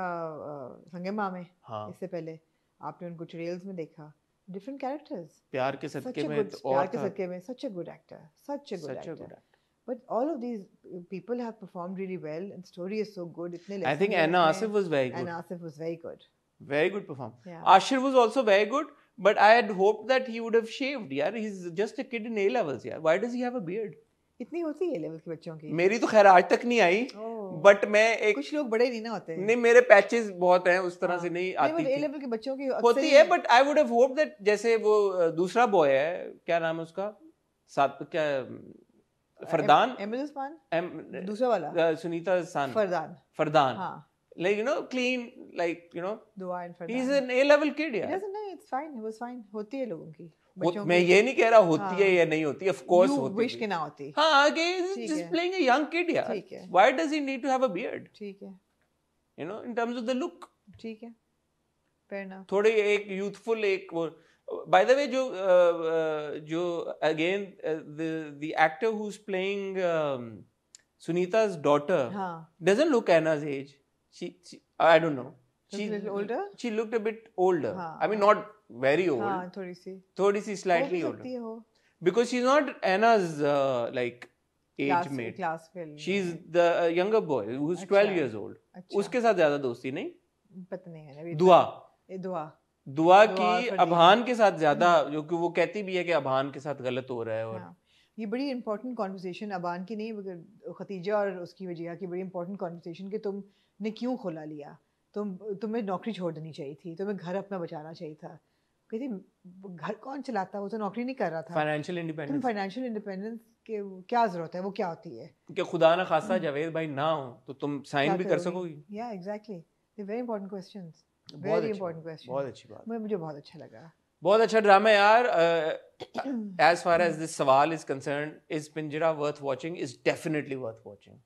[SPEAKER 2] संगमा में, इससे पहले आपने उनको trails में देखा, different characters.
[SPEAKER 1] प्यार के सदके में
[SPEAKER 2] और प्यार के सदके में such a good actor, such a good actor. But all of these people have performed really well and story is so good.
[SPEAKER 1] I think Anna Asif was very good.
[SPEAKER 2] Anna Asif was very good.
[SPEAKER 1] Very good performance. Yeah. Ashir was also very good, but I had hoped that he would have shaved. यार, he's just a kid in A levels. यार, why does he have a beard?
[SPEAKER 2] इतनी होती है level के बच्चों की।
[SPEAKER 1] मेरी तो खैर आज तक नहीं आई, बट मैं एक
[SPEAKER 2] कुछ लोग बड़े नहीं ना होते।
[SPEAKER 1] नहीं, मेरे पैचेस बहुत हैं, उस तरह से नहीं आती
[SPEAKER 2] थी। A लेवल के बच्चों की
[SPEAKER 1] होती है, but I would have hoped that जैसे वो दूसरा बॉय है, क्या नाम है उसका, साथ क्या फरदान,
[SPEAKER 2] दूसरा वाला
[SPEAKER 1] सुनीता सान, फरदान, हाँ, like you know clean, like you know
[SPEAKER 2] Dua and Fardan.
[SPEAKER 1] He's an A level kid यार।
[SPEAKER 2] Doesn't know, it's fine, it was fine, होती है लोगों की।
[SPEAKER 1] मैं ये नहीं कह रहा होती है या नहीं होती, of course होती है।
[SPEAKER 2] wish के ना होती।
[SPEAKER 1] हाँ, आगे just playing a young kid यार।
[SPEAKER 2] ठीक है।
[SPEAKER 1] Why does he need to have a beard?
[SPEAKER 2] ठीक है।
[SPEAKER 1] You know, in terms of the look।
[SPEAKER 2] ठीक है। Fair enough।
[SPEAKER 1] थोड़े एक youthful एक वो, by the way जो again the actor who's playing Sunita's daughter doesn't look Anna's age. She I don't know.
[SPEAKER 2] She a little older?
[SPEAKER 1] She looked a bit older. I mean, not very old.
[SPEAKER 2] हाँ,
[SPEAKER 1] थोड़ी सी slightly older. Because she's not Anna's like age mate. She's the younger boy who's 12 years old. उसके साथ ज्यादा दोस्ती नहीं?
[SPEAKER 2] पता नहीं है।
[SPEAKER 1] दुआ की अबहान के साथ ज्यादा, जो कि वो कहती भी है कि अबहान के साथ गलत हो रहा है। और
[SPEAKER 2] ये बड़ी इंपॉर्टेंट कॉन्वर्सेशन अबान की नहीं, मगर खतीजा और उसकी वजह की बड़ी इंपॉर्टेंट कॉन्वर्सेशन कि तुमने क्यों खोला लिया, तुम्हें नौकरी छोड़ देनी चाहिए थी, तुम्हें घर अपना बचाना चाहिए था। कहती घर कौन चलाता, वो तो नौकरी नहीं कर रहा था।
[SPEAKER 1] फाइनेंशियल इंडिपेंडेंस,
[SPEAKER 2] फाइनेंशियल इंडिपेंडेंस के क्या जरूरत है, वो क्या होती है
[SPEAKER 1] कि खुदा ना खास्ता जावेद भाई ना हो तो तुम साइन भी कर सकोगी।
[SPEAKER 2] या exactly, very important questions, very important question.
[SPEAKER 1] बहुत अच्छी बात,
[SPEAKER 2] मुझे बहुत अच्छा लगा,
[SPEAKER 1] बहुत अच्छा ड्रामा यार। एज फार एज दिस सवाल इज कंसर्न, इज पिंजरा worth watching? Is definitely worth watching.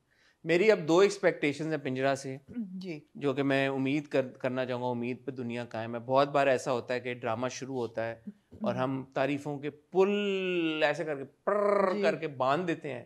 [SPEAKER 1] मेरी अब 2 एक्सपेक्टेशंस हैं पिंजरा से
[SPEAKER 2] जी,
[SPEAKER 1] जो कि मैं उम्मीद करना चाहूँगा, उम्मीद पे दुनिया कायम है। बहुत बार ऐसा होता है कि ड्रामा शुरू होता है और हम तारीफों के पुल ऐसे करके प्र करके बांध देते हैं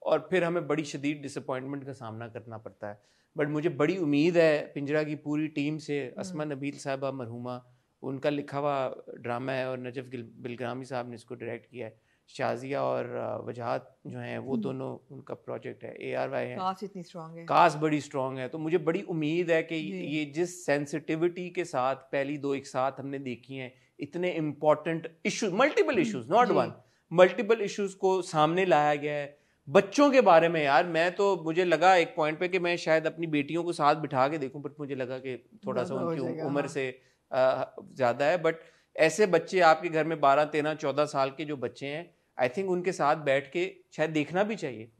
[SPEAKER 1] और फिर हमें बड़ी शदीद डिसअपॉइंटमेंट का सामना करना पड़ता है। बट मुझे बड़ी उम्मीद है पिंजरा की पूरी टीम से, असमा नबील साहबा मरहुमा, उनका लिखा हुआ ड्रामा है और नजफ बिलग्रामी साहब ने इसको डायरेक्ट किया है। शाजिया और वजाहत जो हैं वो दोनों, उनका प्रोजेक्ट है। ARY है,
[SPEAKER 2] कास्ट इतनी स्ट्रांग है,
[SPEAKER 1] कास्ट बड़ी स्ट्रांग है। तो मुझे बड़ी उम्मीद है कि ये जिस सेंसिटिविटी के साथ पहली 2 एक साथ हमने देखी हैं, इतने important issues, multiple issues, not one, multiple issues को सामने लाया गया है। बच्चों के बारे में यार, मैं तो मुझे लगा एक पॉइंट पे कि मैं शायद अपनी बेटियों को साथ बिठा के देखूं, बट मुझे लगा कि थोड़ा सा उनकी उम्र से ज़्यादा है। बट ऐसे बच्चे आपके घर में 12, 13, 14 साल के जो बच्चे हैं, आई थिंक उनके साथ बैठ के शायद देखना भी चाहिए।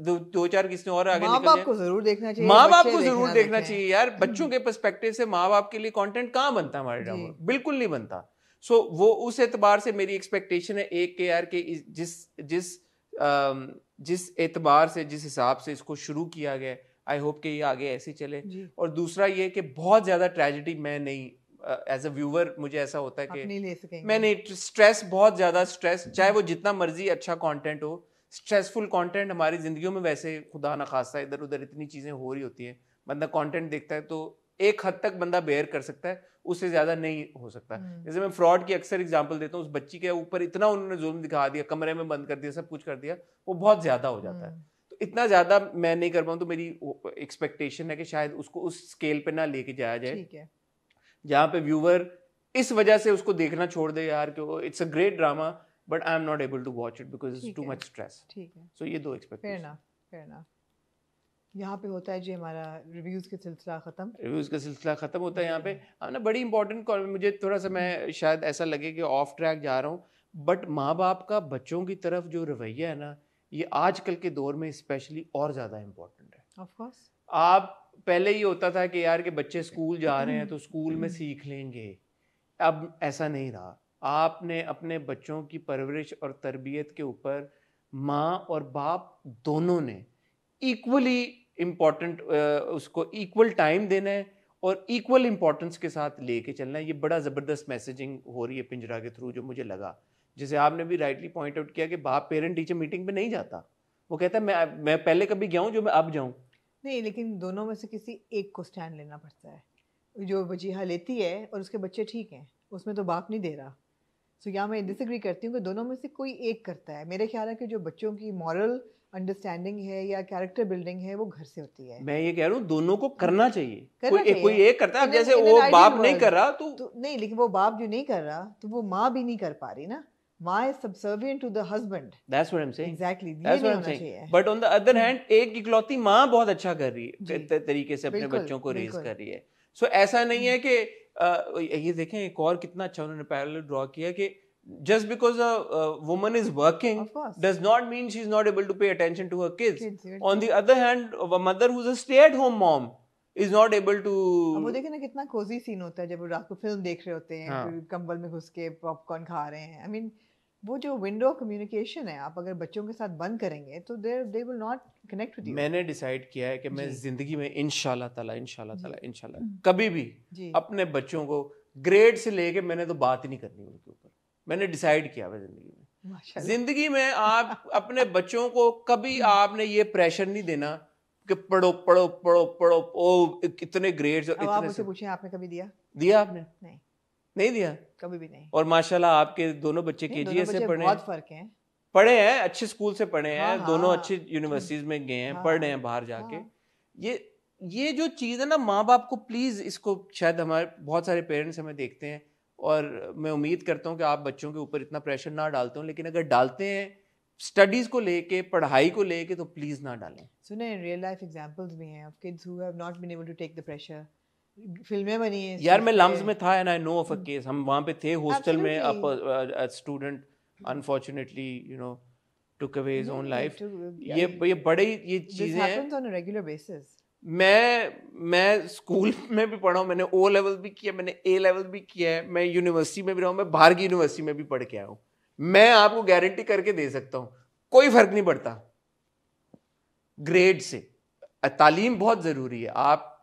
[SPEAKER 1] 2-4 किसी और आगे
[SPEAKER 2] माँ बाप को जरूर देखना चाहिए,
[SPEAKER 1] माँ बाप को जरूर देखना चाहिए यार। बच्चों के पर्सपेक्टिव से माँ बाप के लिए कंटेंट कहाँ बनता है हमारे ड्रामा, बिल्कुल नहीं बनता। सो वो उस एतबार से मेरी एक्सपेक्टेशन है एक के यार के जिस एतबार से, जिस हिसाब से इसको शुरू किया गया, आई होप कि ये आगे ऐसे चले। और दूसरा ये कि बहुत ज़्यादा ट्रेजेडी मैं नहीं, एज अ व्यूअर मुझे ऐसा होता है कि मैं नहीं, स्ट्रेस, बहुत ज़्यादा स्ट्रेस, चाहे वो जितना मर्जी अच्छा कंटेंट हो, स्ट्रेसफुल कंटेंट हमारी ज़िंदगियों में वैसे खुदा न खास्ता इधर उधर इतनी चीज़ें हो रही होती हैं, बंदा कंटेंट देखता है तो एक हद तक बंदा बेयर कर सकता है, उससे ज़्यादा नहीं हो सकता। जैसे मैं फ्रॉड की अक्सर एग्जांपल देता हूँ, उस बच्ची के ऊपर इतना उन्होंने जुल्म दिखा दिया, कमरे में बंद कर दिया, सब कुछ कर दिया, वो बहुत ज़्यादा हो जाता है। तो इतना ज़्यादा मैं नहीं कर पाऊँ, तो मेरी एक्सपेक्टेशन है कि शायद उसको उस स्केल पे ना लेके जाया जाए जहाँ पे व्यूवर इस वजह से उसको देखना छोड़ दे यार कि it's a great drama but I am not able to watch it because it's too much stress.
[SPEAKER 2] ठीक है,
[SPEAKER 1] सो ये 2 एक्सपेक्टेशन।
[SPEAKER 2] Fair enough. यहाँ पे होता है जी हमारा रिव्यूज़ का सिलसिला
[SPEAKER 1] ख़त्म होता है यहाँ पे। हमने बड़ी इंपॉर्टेंट, मुझे थोड़ा सा, मैं शायद ऐसा लगे कि ऑफ ट्रैक जा रहा हूँ, बट माँ बाप का बच्चों की तरफ जो रवैया है ना, ये आजकल के दौर में स्पेशली और ज़्यादा इम्पोर्टेंट है।
[SPEAKER 2] Of course.
[SPEAKER 1] आप पहले ये होता था कि यार के बच्चे स्कूल जा रहे हैं तो स्कूल में सीख लेंगे, अब ऐसा नहीं रहा। आपने अपने बच्चों की परवरिश और तरबियत के ऊपर माँ और बाप दोनों ने इक्वली इम्पॉर्टेंट, उसको इक्वल टाइम देना है और इक्वल इम्पोर्टेंस के साथ लेके चलना है। ये बड़ा ज़बरदस्त मैसेजिंग हो रही है पिंजरा के थ्रू, जो मुझे लगा। जैसे आपने भी राइटली पॉइंट आउट किया कि बाप पेरेंट टीचर मीटिंग पे नहीं जाता, वो कहता है मैं पहले कभी गया हूँ जो मैं अब जाऊँ
[SPEAKER 2] नहीं, लेकिन दोनों में से किसी एक को स्टैंड लेना पड़ता है। जो वजीहा लेती है और उसके बच्चे ठीक हैं, उसमें तो बाप नहीं दे रहा। सो यहाँ मैं डिसएग्री करती हूँ कि दोनों में से कोई एक करता है। मेरे ख्याल है कि जो बच्चों की मॉरल अंडरस्टैंडिंग है या कैरेक्टर बिल्डिंग है वो घर से होती है।
[SPEAKER 1] मैं ये कह रहा हूँ दोनों को करना चाहिए,
[SPEAKER 2] चाहिए।
[SPEAKER 1] कोई एक करता है। जैसे वो बाप नहीं कर रहा तो
[SPEAKER 2] नहीं, लेकिन वो बाप जो नहीं कर रहा तो वो माँ भी नहीं कर पा रही ना। माँ is subservient to the husband.
[SPEAKER 1] That's what I'm saying.
[SPEAKER 2] Exactly.
[SPEAKER 1] That's what I'm saying. But on the other hand, एक इकलौती माँ बहुत अच्छा कर रही है, तरीके से अपने बच्चों को रेज कर रही है। So ऐसा नहीं है कि ये देखें एक और कितना अच्छा उन्होंने पैरेलल ड्रॉ किया कि just because a woman is working does not mean she's not able to pay attention to her kids. On the other hand, a mother who's a stay-at-home mom is not able to.
[SPEAKER 2] अब वो देखें ना कितना Cozi scene होता है जब वो रात को फिल्म देख रहे होते हैं, फिर कंबल में घुस के पॉपकॉर्न खा रहे हैं। I mean, वो जो विंडो ऑफ कम्युनिकेशन है, आप अगर बच्चों के साथ बंद करेंगे तो they will not connect with you.
[SPEAKER 1] मैंने डिसाइड किया है कि मैं जिंदगी में इंशाल्लाह ताला कभी भी अपने बच्चों को ग्रेड से लेके मैंने तो बात ही नहीं करनी उनके ऊपर। मैंने डिसाइड किया है जिंदगी में आप अपने बच्चों को कभी आपने ये प्रेशर नहीं देना कि पढ़ो पढ़ो पढ़ो पढ़ो, ओ कितने ग्रेड्स।
[SPEAKER 2] अब आप मुझसे पूछें आपने कभी
[SPEAKER 1] दिया आपने? नहीं दिया
[SPEAKER 2] कभी भी नहीं।
[SPEAKER 1] और माशाल्लाह आपके दोनों बच्चे केजीएस से पढ़े,
[SPEAKER 2] बहुत फर्क है,
[SPEAKER 1] पढ़े हैं, अच्छे स्कूल से पढ़े हैं, दोनों अच्छी यूनिवर्सिटीज में गए हैं, पढ़ रहे हैं बाहर जाके। ये जो चीज़ है ना, माँ बाप को प्लीज इसको, शायद हमारे बहुत सारे पेरेंट्स हमें देखते हैं और मैं उम्मीद करता हूँ कि आप बच्चों के ऊपर इतना प्रेशर ना डालते हो, लेकिन अगर डालते हैं स्टडीज को लेके, पढ़ाई को लेके, तो प्लीज ना डालें।
[SPEAKER 2] सुने रियल लाइफ एग्जांपल्स भी हैं of kids who have not been able to take the pressure. फिल्में बनी है
[SPEAKER 1] यार, मैं लम्स में था and I know of a case. हम वहाँ पे थे हॉस्टल में, a student unfortunately you know took away his own life. ये बड़े ये चीजें हैं ऑन अ रेगुलर बेसिस। मैं स्कूल में भी पढ़ा हूँ, मैंने ओ लेवल भी किया, मैंने ए लेवल भी किया है, मैं यूनिवर्सिटी में भी रहा हूँ, मैं बाहर की यूनिवर्सिटी में भी पढ़ के आया हूँ। मैं आपको गारंटी करके दे सकता हूँ कोई फर्क नहीं पड़ता ग्रेड से। तालीम बहुत ज़रूरी है,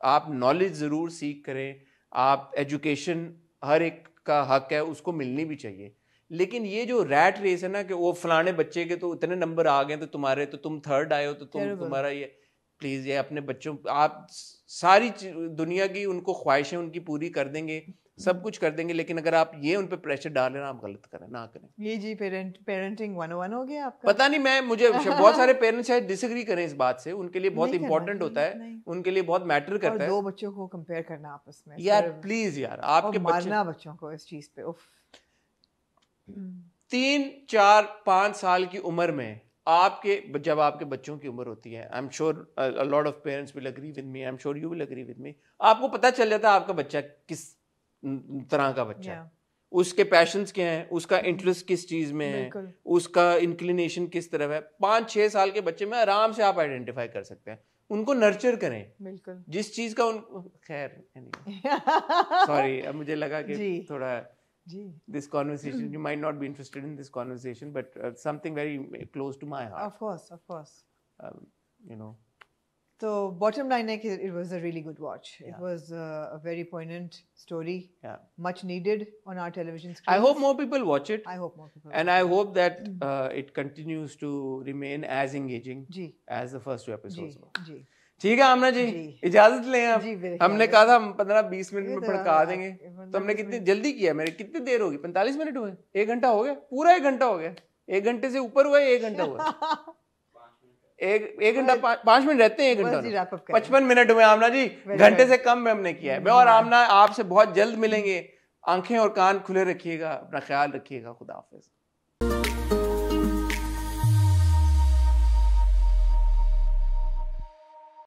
[SPEAKER 1] आप नॉलेज ज़रूर सीख करें, आप एजुकेशन हर एक का हक है, उसको मिलनी भी चाहिए। लेकिन ये जो रैट रेस है ना कि वो फलाने बच्चे के तो इतने नंबर आ गए तो तुम्हारे, तो तुम थर्ड आए हो तो तुम्हारा ये, प्लीज़ ये अपने बच्चों, आप सारी दुनिया की उनको ख्वाहिशें उनकी पूरी कर देंगे, सब कुछ कर देंगे, लेकिन अगर आप ये उन पे प्रेशर डालें ना, आप गलत करें, ना करें।
[SPEAKER 2] ये जी पेरेंटिंग 101 हो गया आपका।
[SPEAKER 1] पता नहीं, मुझे बहुत सारे पेरेंट्स शायद डिसएग्री करें इस बात से, उनके लिए बहुत इंपॉर्टेंट होता है, उनके लिए बहुत मैटर करता है।
[SPEAKER 2] दो बच्चों को कंपेयर करना आपस में,
[SPEAKER 1] यार प्लीज यार, आपके
[SPEAKER 2] मारना बच्चों को इस चीज पे। उफ।
[SPEAKER 1] 3, 4, 5 साल की उम्र में जब आपके बच्चों की उम्र होती है, I am sure a lot of parents will agree with me, I am sure you will agree with me, आपको पता चल जाता है आपका बच्चा किस तरह का बच्चा है, उसके पैशंस क्या हैं, उसका इंटरेस्ट किस चीज में है, उसका इंक्लिनेशन किस तरफ है। 5-6 साल के बच्चे में आराम से आप आइडेंटिफाई कर सकते हैं, उनको नर्चर करें।
[SPEAKER 2] बिल्कुल।
[SPEAKER 1] जिस चीज का खैर सॉरी, अब मुझे लगा कि थोड़ा this conversation, you might not be interested in this conversation, but something very close to my heart.
[SPEAKER 2] Of course.
[SPEAKER 1] You know.
[SPEAKER 2] So bottom line, it was a really good watch. Yeah. It was a very poignant story. Yeah. Much needed on our television screens.
[SPEAKER 1] I hope more people watch it.
[SPEAKER 2] I hope more people.
[SPEAKER 1] And I hope that it continues to remain as engaging as the first 2 episodes. जी. ठीक है आमना जी, इजाजत लें आप। हमने कहा था हम 15-20 minute में पढ़का देंगे, तो हमने कितनी जल्दी किया। मेरे कितनी देर होगी? 45 मिनट हुए, 1 घंटा हो गया, पूरा 1 घंटा हो गया। 1 घंटे से ऊपर हुआ, 1 घंटा हुआ। 1 घंटा 5 मिनट रहते हैं, 1 घंटा 55 मिनट हुए आमना जी, घंटे से कम में हमने किया है। मैं और आमना आपसे बहुत जल्द मिलेंगे। आंखें और कान खुले रखिएगा, अपना ख्याल रखिएगा। खुदा हाफिज।